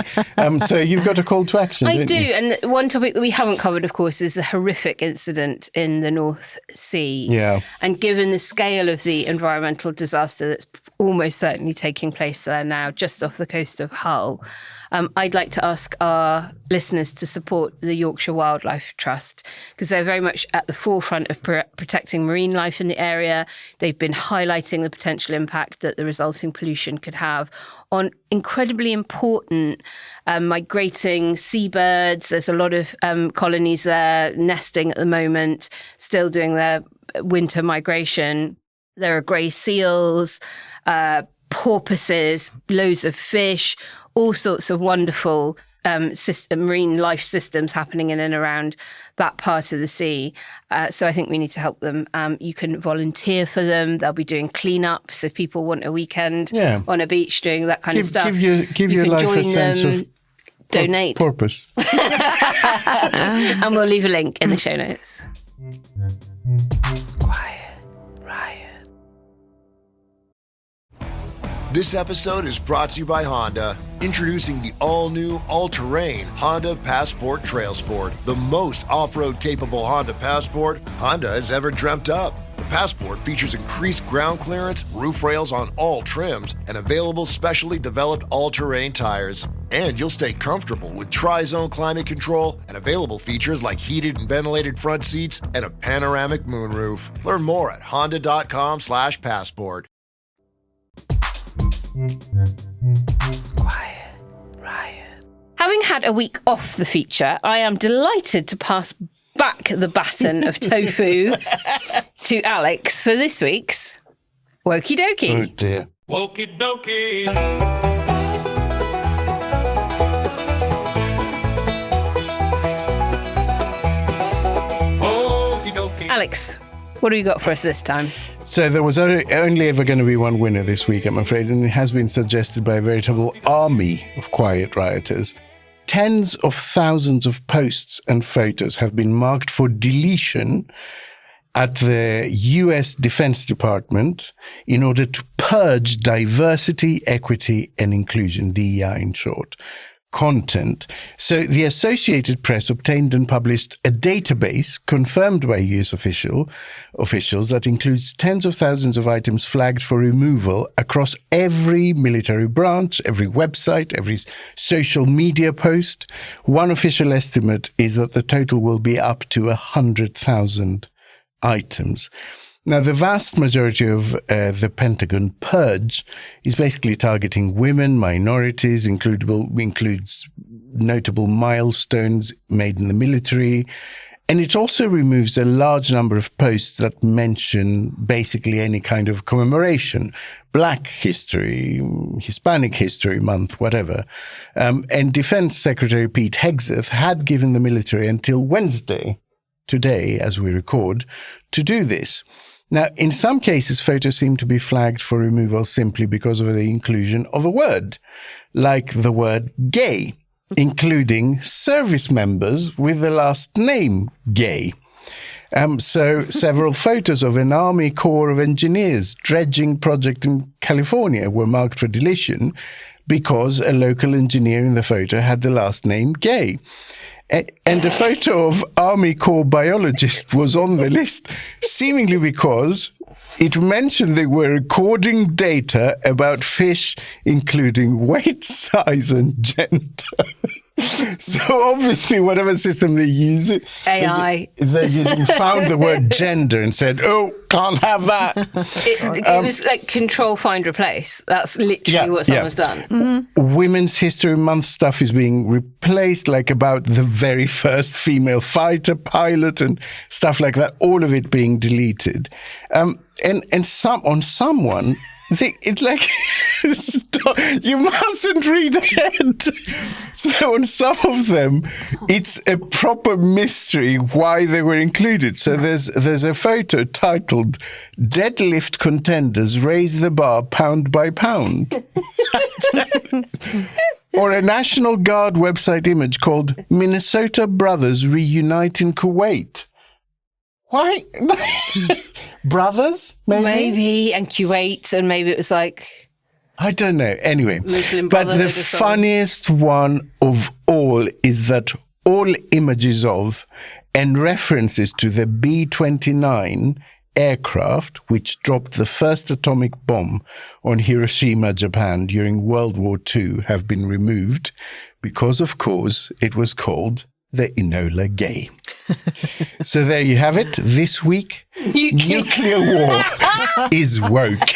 So you've got a call to action, I do. you? And one topic that we haven't covered, of course, is the horrific incident in the North Sea. Yeah. And given the scale of the environmental disaster that's almost certainly taking place there now, just off the coast of Hull. I'd like to ask our listeners to support the Yorkshire Wildlife Trust, because they're very much at the forefront of protecting marine life in the area. They've been highlighting the potential impact that the resulting pollution could have on incredibly important migrating seabirds. There's a lot of colonies there nesting at the moment, still doing their winter migration. There are grey seals, porpoises, loads of fish, all sorts of wonderful marine life systems happening in and around that part of the sea. So I think we need to help them. You can volunteer for them. They'll be doing cleanups if people want a weekend on a beach doing that kind of stuff. Give your life a sense of donate. Purpose. And we'll leave a link in the show notes. Quiet Riot. This episode is brought to you by Honda. Introducing the all-new, all-terrain Honda Passport Trail Sport, the most off-road capable Honda Passport Honda has ever dreamt up. The Passport features increased ground clearance, roof rails on all trims, and available specially developed all-terrain tires. And you'll stay comfortable with tri-zone climate control and available features like heated and ventilated front seats and a panoramic moonroof. Learn more at honda.com/passport. Quiet Riot. Having had a week off the feature, I am delighted to pass back the baton of tofu to Alex for this week's Wokey Dokey. Oh dear. Wokey Dokey. Alex, what have you got for us this time? So there was only ever going to be one winner this week, I'm afraid, and it has been suggested by a veritable army of quiet rioters. Tens of thousands of posts and photos have been marked for deletion at the US Defense Department in order to purge diversity, equity, and inclusion, DEI in short, content. So the Associated Press obtained and published a database confirmed by US officials that includes tens of thousands of items flagged for removal across every military branch, every website, every social media post. One official estimate is that the total will be up to 100,000 items. Now, the vast majority of the Pentagon purge is basically targeting women, minorities, includes notable milestones made in the military, and it also removes a large number of posts that mention basically any kind of commemoration, Black History, Hispanic History Month, whatever. And Defense Secretary Pete Hegseth had given the military until Wednesday, today, as we record, to do this. Now, in some cases, photos seem to be flagged for removal simply because of the inclusion of a word, like the word gay, including service members with the last name gay. So several photos of an Army Corps of Engineers dredging project in California were marked for deletion because a local engineer in the photo had the last name gay. And a photo of Army Corps biologist was on the list, seemingly because it mentioned they were recording data about fish, including weight, size, and gender. So obviously, whatever system they use, AI, they found the word gender and said, "Oh, can't have that." It was like control, find, replace. That's literally what someone's done. Mm-hmm. Women's History Month stuff is being replaced, like about the very first female fighter pilot and stuff like that. All of it being deleted, and someone. It's like, you mustn't read ahead. So on some of them, it's a proper mystery why they were included. So there's a photo titled "Deadlift Contenders Raise the Bar Pound by Pound." Or a National Guard website image called "Minnesota Brothers Reunite in Kuwait." Why? Brothers? Maybe, and Kuwait, and maybe it was like... I don't know. Anyway, but the funniest one of all is that all images of and references to the B-29 aircraft which dropped the first atomic bomb on Hiroshima, Japan during World War II have been removed because, of course, it was called the Enola Gay. So there you have it. This week, nuclear war is woke.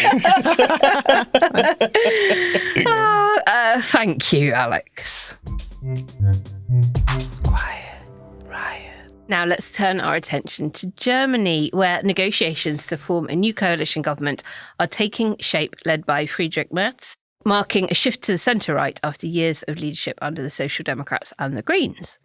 Thank you, Alex. Quiet, riot. Now let's turn our attention to Germany, where negotiations to form a new coalition government are taking shape, led by Friedrich Merz, marking a shift to the centre-right after years of leadership under the Social Democrats and the Greens.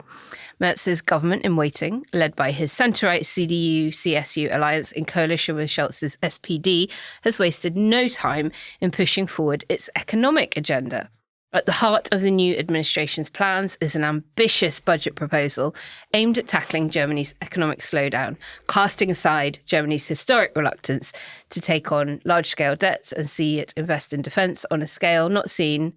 Merz's government in waiting, led by his centre-right CDU-CSU alliance in coalition with Scholz's SPD, has wasted no time in pushing forward its economic agenda. At the heart of the new administration's plans is an ambitious budget proposal aimed at tackling Germany's economic slowdown, casting aside Germany's historic reluctance to take on large-scale debts and see it invest in defence on a scale not seen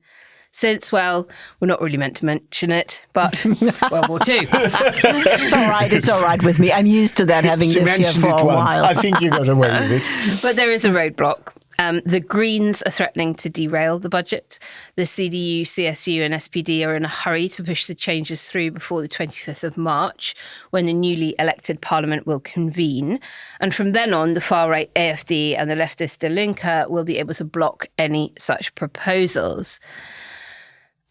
since, well, we're not really meant to mention it, but World War II. It's all right with me. I'm used to that, having lived here for a while. I think you got away with it. But there is a roadblock. The Greens are threatening to derail the budget. The CDU, CSU and SPD are in a hurry to push the changes through before the 25th of March, when the newly elected parliament will convene. And from then on, the far-right AfD and the leftist Die Linke will be able to block any such proposals.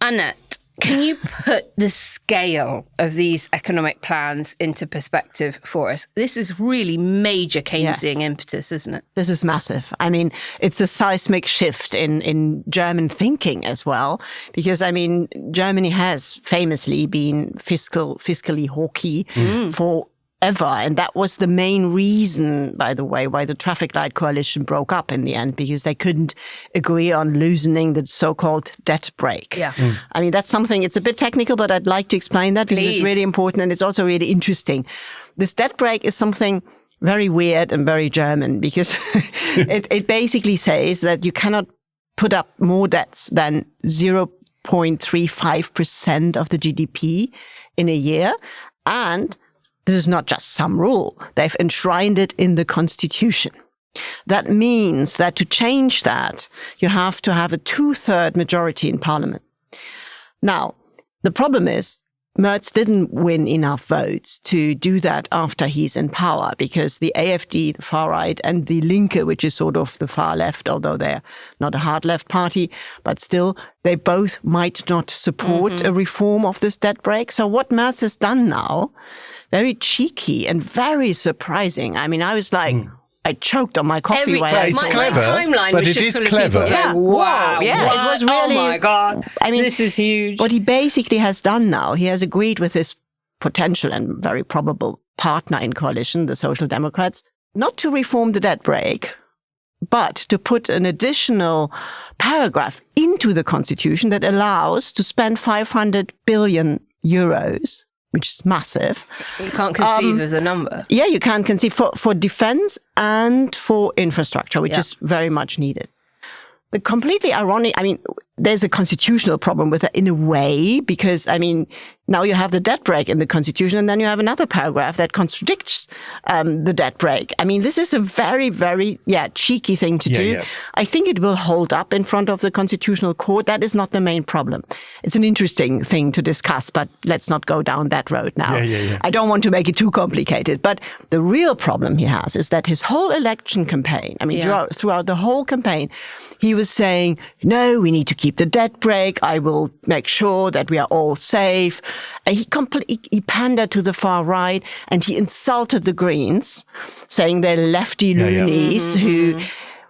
Annette, can you put the scale of these economic plans into perspective for us? This is really major Keynesian impetus, isn't it? This is massive. I mean, it's a seismic shift in German thinking as well, because, I mean, Germany has famously been fiscally hawky for ever. And that was the main reason, by the way, why the traffic light coalition broke up in the end, because they couldn't agree on loosening the so-called debt brake. Yeah. I mean, that's something, it's a bit technical, but I'd like to explain that because it's really important and it's also really interesting. This debt brake is something very weird and very German, because it basically says that you cannot put up more debts than 0.35% of the GDP in a year. And this is not just some rule. They've enshrined it in the constitution. That means that to change that, you have to have a 2/3 majority in parliament. Now, the problem is, Merz didn't win enough votes to do that after he's in power, because the AfD, the far right, and the Linke, which is sort of the far left, although they're not a hard left party, but still, they both might not support a reform of this debt brake. So what Merz has done now, very cheeky and very surprising. I mean, I was like, I choked on my coffee while I it's saw clever, my timeline but was it just is full of people clever. going, wow, yeah, what? it was really. Oh my God, I mean, this is huge. What he basically has done now, he has agreed with his potential and very probable partner in coalition, the Social Democrats, not to reform the debt brake, but to put an additional paragraph into the constitution that allows to spend 500 billion euros, which is massive. You can't conceive of the number. Yeah, you can't conceive for defense and for infrastructure, which is very much needed. The completely ironic, I mean, there's a constitutional problem with it in a way, because, I mean, now you have the debt brake in the constitution, and then you have another paragraph that contradicts the debt brake. I mean, this is a very, very, cheeky thing to do. Yeah. I think it will hold up in front of the Constitutional Court. That is not the main problem. It's an interesting thing to discuss, but let's not go down that road now. I don't want to make it too complicated. But the real problem he has is that his whole election campaign, I mean, throughout the whole campaign, he was saying, no, we need to keep the debt brake. I will make sure that we are all safe. And he pandered to the far right, and he insulted the Greens, saying they're lefty loonies who,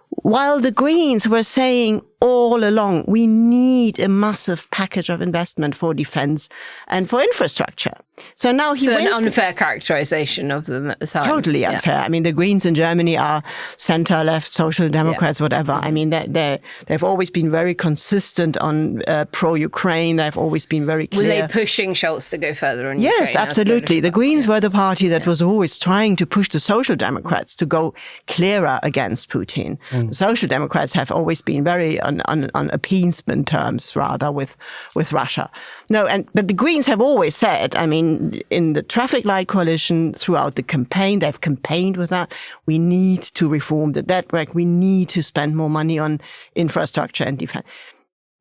while the Greens were saying all along, we need a massive package of investment for defense and for infrastructure. So now he wins. An unfair characterization of them at the time. Totally unfair. I mean, the Greens in Germany are center, left, social democrats, whatever. I mean, they've always been very consistent on pro-Ukraine. They've always been very clear. Were they pushing Scholz to go further on Ukraine? Yes, absolutely. The Greens were the party that was always trying to push the social democrats to go clearer against Putin. The social democrats have always been very on appeasement terms rather with Russia. No, but the Greens have always said, I mean, in the traffic light coalition throughout the campaign, they've campaigned with that. We need to reform the debt brake. We need to spend more money on infrastructure and defense.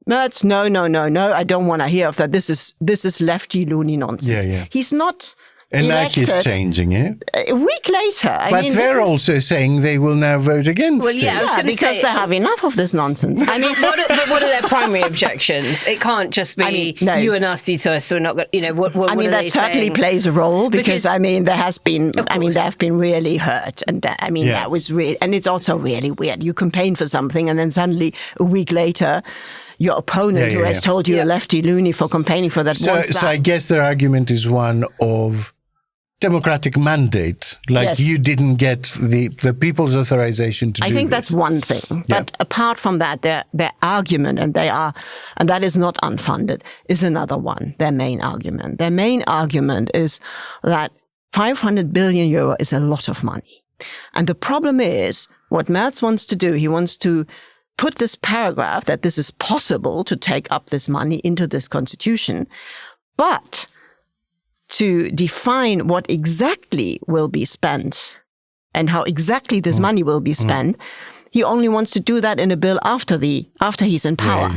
Merz, no. I don't want to hear of that. This is lefty loony nonsense. Yeah. He's not. And like he's changing it. A week later. But they're also saying they will now vote against it. I was because they have enough of this nonsense. I mean, what are their primary objections? It can't just be you are nasty to us. So we're not going. You know what? I mean, that certainly plays a role because I mean, there has been. I mean, they have been really hurt, and that was really. And it's also really weird. You campaign for something, and then suddenly a week later, your opponent who has told you a lefty loony for campaigning for that. So I guess their argument is one of democratic mandate, like you didn't get the people's authorization to do this. I think that's one thing. But apart from that, their argument, and that is not unfunded, is another one, their main argument. Their main argument is that 500 billion euro is a lot of money. And the problem is, what Merz wants to do, he wants to put this paragraph that this is possible to take up this money into this constitution, but to define what exactly will be spent and how exactly this money will be spent, he only wants to do that in a bill after he's in power.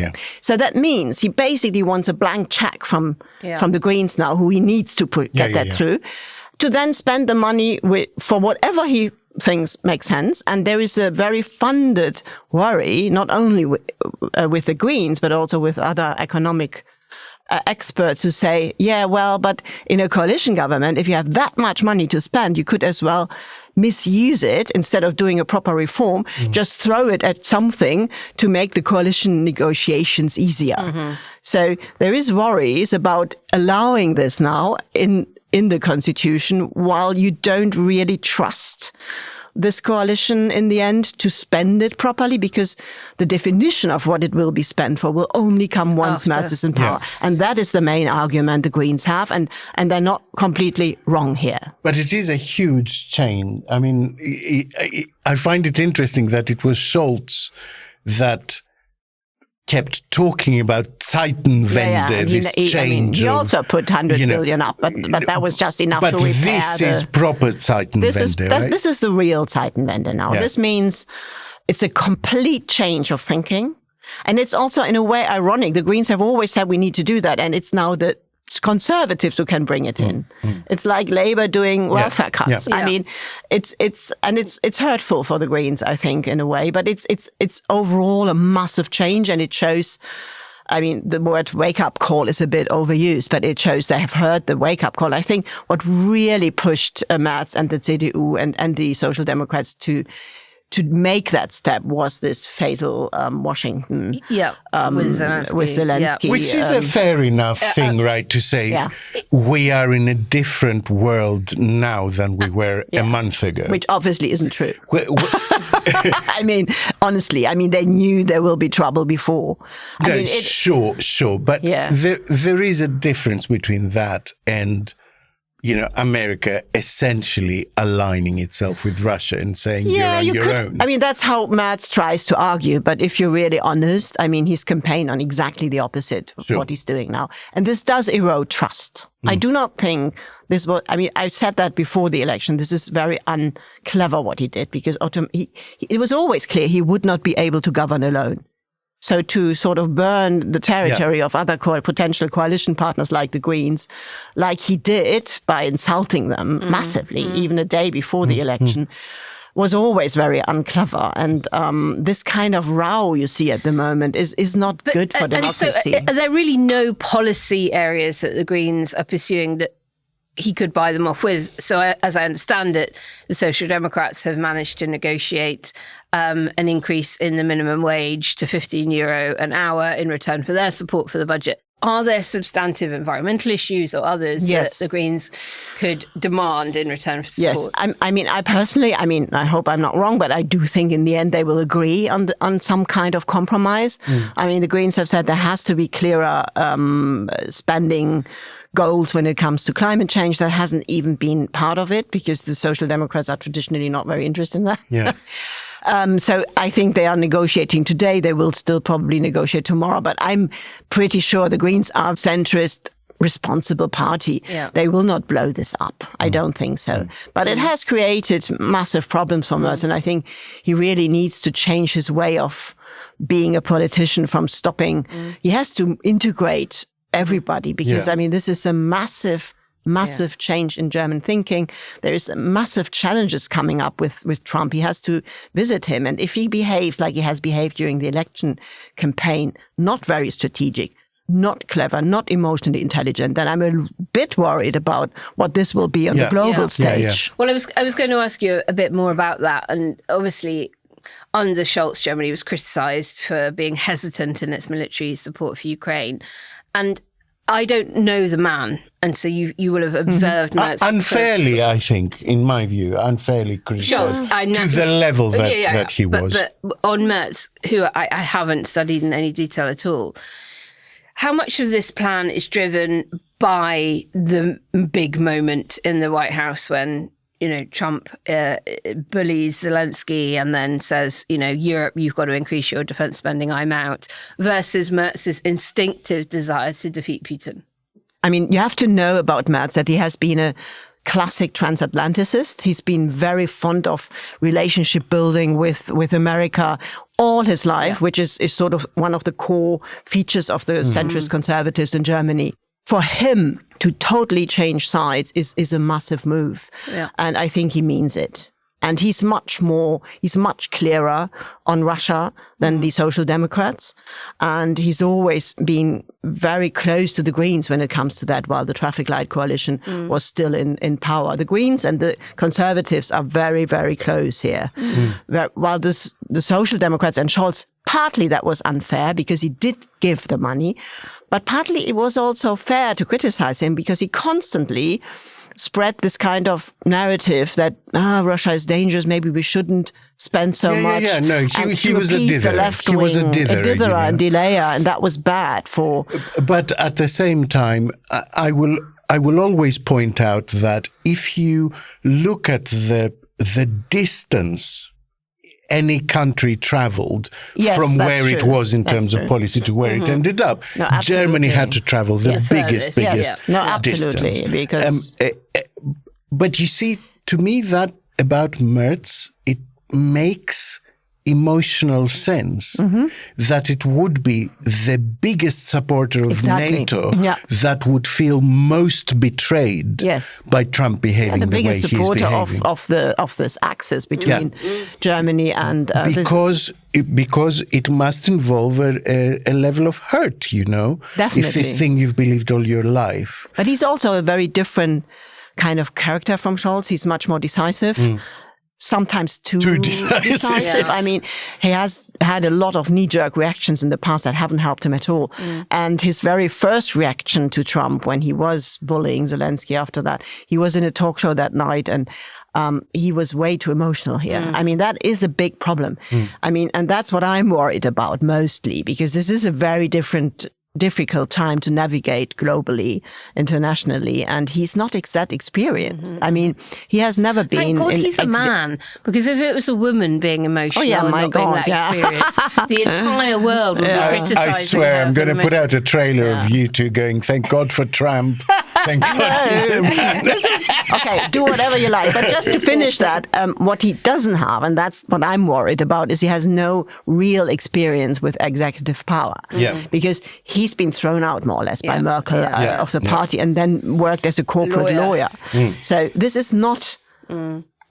So that means he basically wants a blank check from the Greens now, who he needs to get that through, to then spend the money for whatever he thinks make sense. And there is a very funded worry, not only with the Greens, but also with other economic experts who say, but in a coalition government, if you have that much money to spend, you could as well misuse it instead of doing a proper reform, just throw it at something to make the coalition negotiations easier. So there is worries about allowing this now in the constitution while you don't really trust this coalition in the end to spend it properly, because the definition of what it will be spent for will only come once Merz is in power. And that is the main argument the Greens have, and they're not completely wrong here. But it is a huge change. I mean, I find it interesting that it was Scholz that kept talking about Zeitenwende, this change. I mean, he also put 100 billion up, but that was just enough to repair. But this is proper Zeitenwende, right? This is the real Zeitenwende now. This means it's a complete change of thinking. And it's also, in a way, ironic. The Greens have always said we need to do that, and it's now the Conservatives who can bring it in. It's like Labour doing welfare cuts. I mean, it's hurtful for the Greens, I think, in a way, but it's overall a massive change, and it shows. I mean, the word wake-up call is a bit overused, but it shows they have heard the wake-up call. I think what really pushed Merz and the CDU and the Social Democrats to make that step was this fatal Washington with Zelensky. Which is a fair enough thing, right, to say we are in a different world now than we were a month ago. Which obviously isn't true. I mean, honestly, they knew there will be trouble before. Sure. But there is a difference between that and America essentially aligning itself with Russia and saying you're on your own. I mean, that's how Merz tries to argue. But if you're really honest, he's campaigned on exactly the opposite of what he's doing now. And this does erode trust. I do not think this was, I said that before the election. This is very unclever what he did, because it was always clear he would not be able to govern alone. So to sort of burn the territory of other potential coalition partners like the Greens, like he did by insulting them massively, even a day before the election, was always very unclever. And this kind of row you see at the moment is not good for democracy. So are there really no policy areas that the Greens are pursuing that he could buy them off with? So as I understand it, the Social Democrats have managed to negotiate an increase in the minimum wage to €15 an hour in return for their support for the budget. Are there substantive environmental issues or others that the Greens could demand in return for support? Yes, I personally, I hope I'm not wrong, but I do think in the end they will agree on some kind of compromise. The Greens have said there has to be clearer spending goals when it comes to climate change. That hasn't even been part of it, because the Social Democrats are traditionally not very interested in that. So I think they are negotiating today. They will still probably negotiate tomorrow. But I'm pretty sure the Greens are centrist, responsible party. Yeah. They will not blow this up. I don't think so. But it has created massive problems for Merz. And I think he really needs to change his way of being a politician from stopping. He has to integrate everybody because, I mean, this is a massive change in German thinking. There is massive challenges coming up with Trump. He has to visit him. And if he behaves like he has behaved during the election campaign, not very strategic, not clever, not emotionally intelligent, then I'm a bit worried about what this will be on the global stage. Well, I was going to ask you a bit more about that. And obviously, under Scholz, Germany was criticised for being hesitant in its military support for Ukraine. And I don't know the man, and so you will have observed Merz. Unfairly, I think, in my view, unfairly criticised to the level that he was. But on Merz, who I haven't studied in any detail at all, how much of this plan is driven by the big moment in the White House when, you know, Trump bullies Zelensky and then says, you know, Europe, you've got to increase your defense spending, I'm out, versus Merz's instinctive desire to defeat Putin? I mean, you have to know about Merz that he has been a classic transatlanticist. He's been very fond of relationship building with America all his life, which is sort of one of the core features of the centrist conservatives in Germany. For him to totally change sides is a massive move. Yeah. And I think he means it. And he's much clearer on Russia than the Social Democrats. And he's always been very close to the Greens when it comes to that, while the traffic light coalition was still in power. The Greens and the Conservatives are very, very close here. While the Social Democrats and Scholz, partly that was unfair because he did give the money, but partly it was also fair to criticize him because he constantly spread this kind of narrative that Russia is dangerous, maybe we shouldn't spend so much. No, he was a dither. He was a dither and delayer, and that was bad for. But at the same time, I will always point out that if you look at the distance any country traveled from where it was in terms of policy to where it ended up. No, Germany had to travel the biggest absolutely, distance. But you see, to me, that about Merz, it makes emotional sense that it would be the biggest supporter of NATO that would feel most betrayed by Trump behaving the way he's behaving. The biggest supporter of this axis between Germany and because it must involve a level of hurt, you know. Definitely. If this thing you've believed all your life. But he's also a very different kind of character from Scholz. He's much more decisive. Sometimes too decisive. Yes. I mean, he has had a lot of knee-jerk reactions in the past that haven't helped him at all. And his very first reaction to Trump when he was bullying Zelensky after that, he was in a talk show that night and he was way too emotional here. I mean, that is a big problem. I mean, and that's what I'm worried about mostly, because this is a very difficult time to navigate globally, internationally, and he's not that experienced. I mean, he has never been. Thank God he's a man, because if it was a woman being emotional and not being that experienced, the entire world would be criticising I swear, her I'm going to put out a trailer of you two going, "Thank God for Trump." Thank God he's a man. Okay, do whatever you like. But just to finish that, what he doesn't have, and that's what I'm worried about, is he has no real experience with executive power. Because he's been thrown out more or less by Merkel of the party and then worked as a corporate lawyer. So this is not,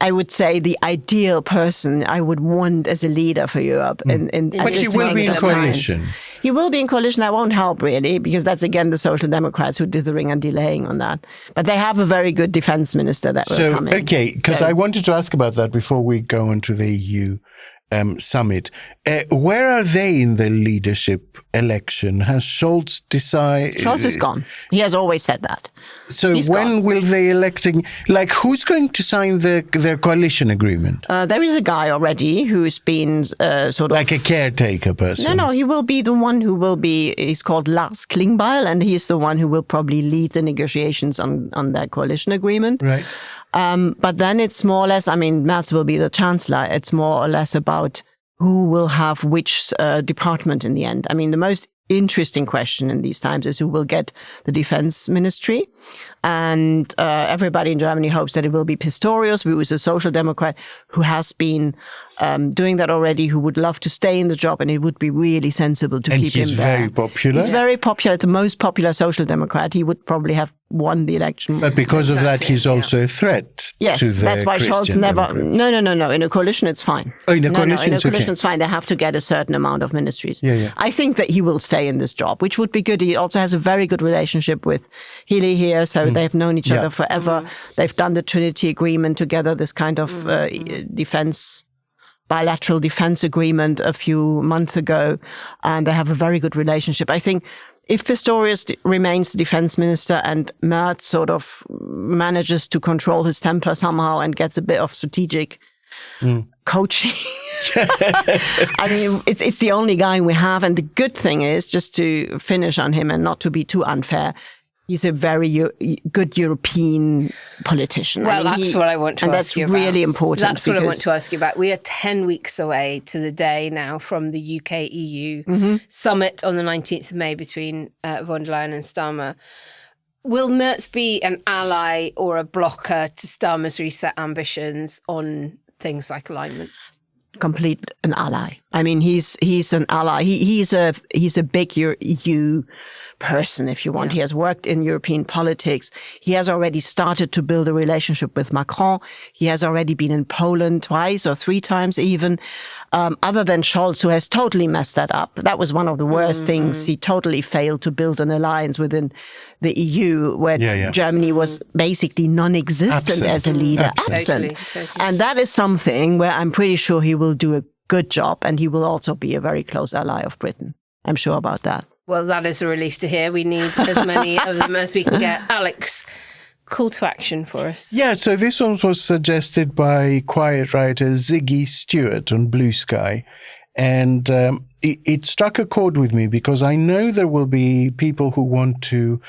I would say, the ideal person I would want as a leader for Europe. But he will be in coalition. He will be in coalition. That won't help really, because that's again the Social Democrats who are dithering and delaying on that. But they have a very good defense minister that will come in. Okay, because I wanted to ask about that before we go on to the EU summit. Where are they in the leadership election? Has Scholz decided? Scholz is gone. He has always said that. So when will they electing? Like, who's going to sign their coalition agreement? There is a guy already who's been sort of like a caretaker person. No, he will be the one who will be. He's called Lars Klingbeil, and he's the one who will probably lead the negotiations on that coalition agreement. Right. But then it's more or less, I mean, Merz will be the chancellor. It's more or less about who will have which department in the end. I mean, the most interesting question in these times is who will get the defense ministry. And everybody in Germany hopes that it will be Pistorius, who is a social democrat who has been doing that already, who would love to stay in the job, and it would be really sensible to keep him there. And he's very popular. He's very popular. The most popular social democrat. He would probably have won the election. But because of that, he's also a threat to the that's why Scholz Christian never... Democrats. No. In a coalition, it's fine. Oh, in a coalition, it's okay. fine. They have to get a certain amount of ministries. Yeah. I think that he will stay in this job, which would be good. He also has a very good relationship with Healy here, so they've known each other forever. They've done the Trinity Agreement together, this kind of bilateral defense agreement a few months ago, and they have a very good relationship. I think if Pistorius remains the defense minister and Merz sort of manages to control his temper somehow and gets a bit of strategic coaching, I mean, it's the only guy we have. And the good thing is, just to finish on him and not to be too unfair, he's a very good European politician. Well, that's what I want to ask you about. And that's really important. That's what I want to ask you about. We are 10 weeks away to the day now from the UK-EU summit on the 19th of May between von der Leyen and Starmer. Will Merz be an ally or a blocker to Starmer's reset ambitions on things like alignment? Complete an ally. I mean, he's an ally. He's a big EU person, if you want. Yeah. He has worked in European politics. He has already started to build a relationship with Macron. He has already been in Poland twice or three times even. Other than Scholz, who has totally messed that up. That was one of the worst things. He totally failed to build an alliance within the EU, where Germany was basically non-existent as a leader. Absent. Totally. And that is something where I'm pretty sure he will do a good job, and he will also be a very close ally of Britain. I'm sure about that. Well, that is a relief to hear. We need as many of them as we can get. Alex, call to action for us. Yeah, so this one was suggested by quiet writer Ziggy Stewart on Blue Sky. And it struck a chord with me because I know there will be people who want to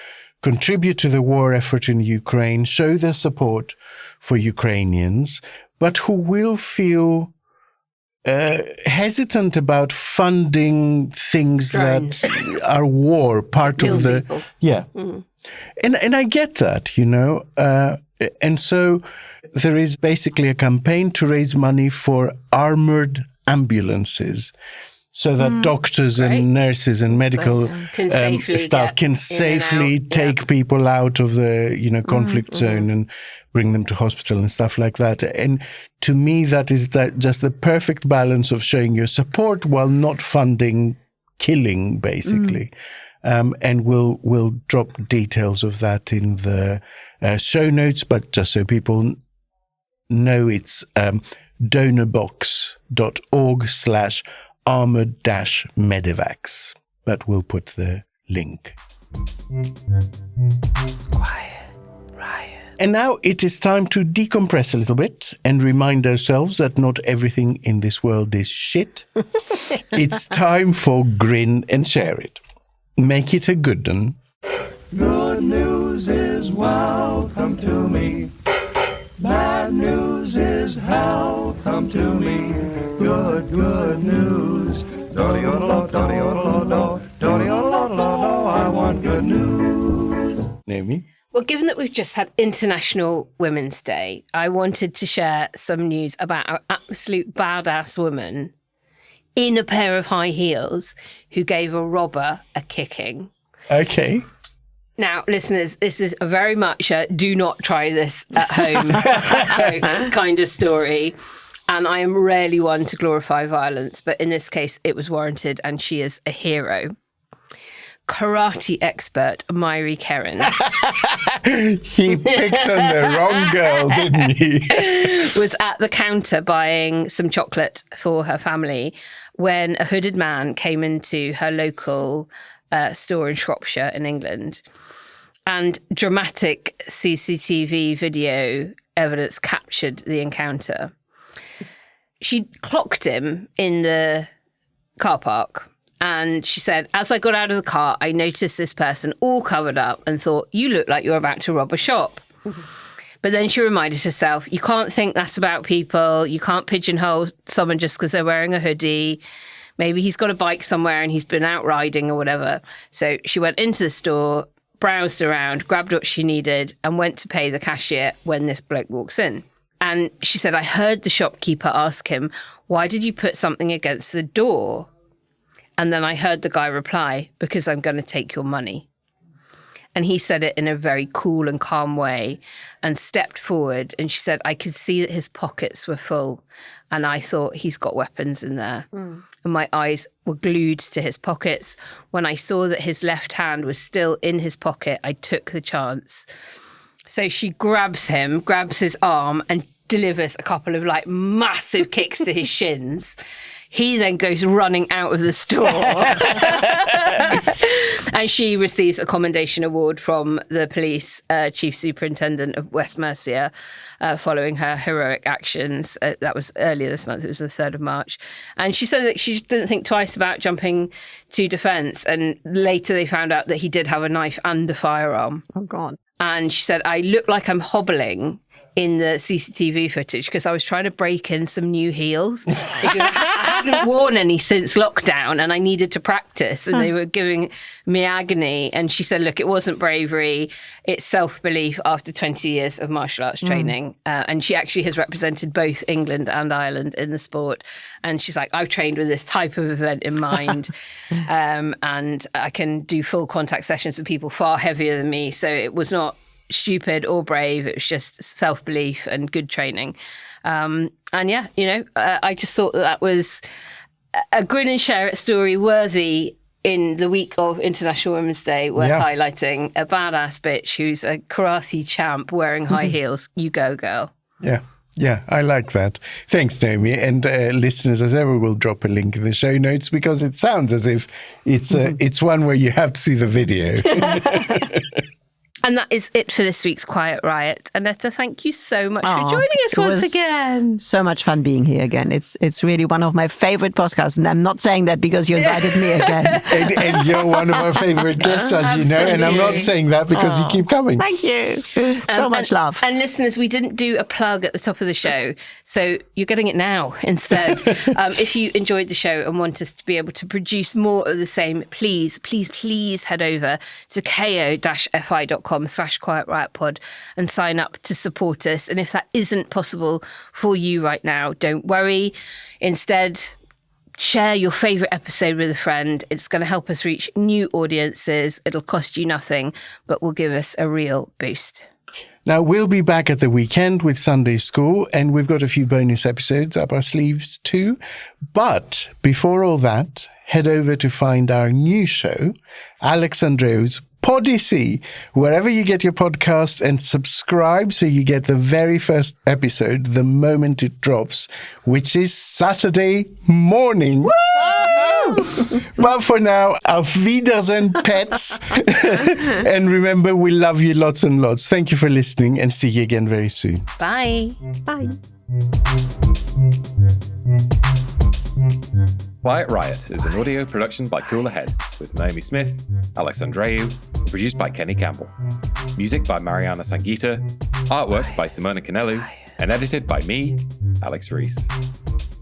contribute to the war effort in Ukraine, show their support for Ukrainians, but who will feel hesitant about funding things that are war, part of the people. And I get that, you know, and so there is basically a campaign to raise money for armoured ambulances, so that doctors and nurses and medical staff can safely take people out of the conflict zone and bring them to hospital and stuff like that. And to me, that is just the perfect balance of showing your support while not funding killing, basically. And we'll drop details of that in the show notes, but just so people know, it's donorbox.org/armored-medevacs. But we'll put the link. Quiet Riot. And now it is time to decompress a little bit and remind ourselves that not everything in this world is shit. It's time for Grin and Share It. Make it a good one. Good news is welcome to me. Bad news is hell come to me. Good news. I want good news. Naomi? Well, given that we've just had International Women's Day, I wanted to share some news about our absolute badass woman in a pair of high heels who gave a robber a kicking. Okay. Now, listeners, this is a very much a do not try this at home, folks, kind of story. And I am rarely one to glorify violence, but in this case, it was warranted, and she is a hero. Karate expert Myri Kerrin. He picked on the wrong girl, didn't he? Was at the counter buying some chocolate for her family when a hooded man came into her local store in Shropshire in England. And dramatic CCTV video evidence captured the encounter. She clocked him in the car park. And she said, as I got out of the car, I noticed this person all covered up and thought, you look like you're about to rob a shop. But then she reminded herself, you can't think that about people. You can't pigeonhole someone just because they're wearing a hoodie. Maybe he's got a bike somewhere and he's been out riding or whatever. So she went into the store, browsed around, grabbed what she needed and went to pay the cashier when this bloke walks in. And she said, I heard the shopkeeper ask him, why did you put something against the door? And then I heard the guy reply, because I'm going to take your money. And he said it in a very cool and calm way and stepped forward. And she said, I could see that his pockets were full. And I thought, he's got weapons in there. And my eyes were glued to his pockets. When I saw that his left hand was still in his pocket, I took the chance. So she grabs his arm and delivers a couple of like massive kicks to his shins. He then goes running out of the store. And she receives a commendation award from the police chief superintendent of West Mercia following her heroic actions. That was earlier this month. It was the 3rd of March. And she said that she didn't think twice about jumping to defence. And later they found out that he did have a knife and a firearm. Oh, God. And she said, I look like I'm hobbling in the CCTV footage because I was trying to break in some new heels. I hadn't worn any since lockdown and I needed to practice and they were giving me agony. And she said, look, it wasn't bravery. It's self-belief after 20 years of martial arts training. And she actually has represented both England and Ireland in the sport. And she's like, I've trained with this type of event in mind. And I can do full contact sessions with people far heavier than me. So it was not stupid or brave. It was just self-belief and good training. And yeah, I just thought that was a Grin and Share It story worthy in the week of International Women's Day, worth highlighting. A badass bitch who's a karate champ wearing high heels. You go, girl. Yeah, I like that. Thanks, Naomi. And listeners, as ever, we'll drop a link in the show notes because it sounds as if it's one where you have to see the video. And that is it for this week's Quiet Riot. Annette, thank you so much for joining us once again. So much fun being here again. It's really one of my favorite podcasts. And I'm not saying that because you invited me again. and you're one of our favorite guests, as you know. And I'm not saying that because you keep coming. Thank you. So much love. And listeners, we didn't do a plug at the top of the show. So you're getting it now instead. If you enjoyed the show and want us to be able to produce more of the same, please head over to ko-fi.com/Quiet Riot Pod and sign up to support us. And if that isn't possible for you right now, don't worry. Instead, share your favourite episode with a friend. It's going to help us reach new audiences. It'll cost you nothing, but will give us a real boost. Now, we'll be back at the weekend with Sunday School, and we've got a few bonus episodes up our sleeves too. But before all that, head over to find our new show, Andreou's Podyssey, wherever you get your podcast, and subscribe so you get the very first episode the moment it drops, which is Saturday morning. Woo! But for now, auf Wiedersehen, pets. And remember, we love you lots and lots. Thank you for listening and see you again very soon. Bye. Bye. Quiet Riot is an audio production by Cooler Heads with Naomi Smith, Alex Andreou, produced by Kenny Campbell. Music by Mariana Sangeeta, artwork by Simona Canelu, and edited by me, Alex Reese.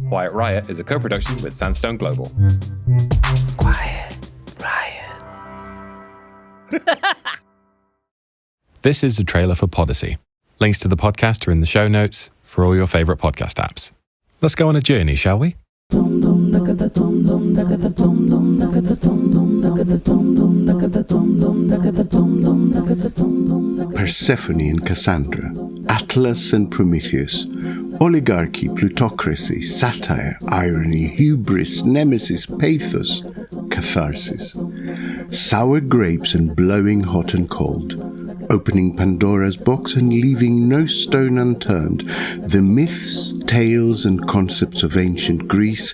Quiet Riot is a co-production with Sandstone Global. Quiet Riot. This is a trailer for Podyssey. Links to the podcast are in the show notes for all your favorite podcast apps. Let's go on a journey, shall we? Persephone and Cassandra, Atlas and Prometheus, oligarchy, plutocracy, satire, irony, hubris, nemesis, pathos, catharsis, sour grapes and blowing hot and cold, opening Pandora's box and leaving no stone unturned, the myths, tales and concepts of ancient Greece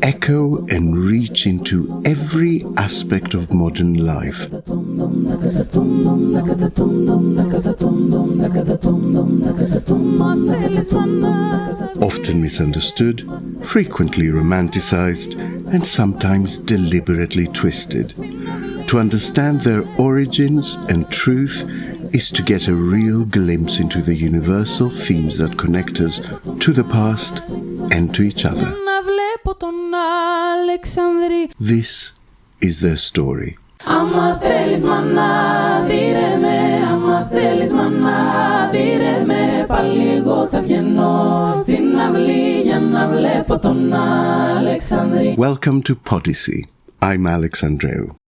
echo and reach into every aspect of modern life. Often misunderstood, frequently romanticized, and sometimes deliberately twisted. To understand their origins and truth is to get a real glimpse into the universal themes that connect us to the past and to each other. This is their story. Άμα θέλεις μάνα δίρε με, άμα θέλεις μάνα δίρε με, πάλι εγώ θα βγαίνω στην αυλή για να βλέπω τον Αλεξανδρή. Welcome to Podyssey. I'm Alex Andreou.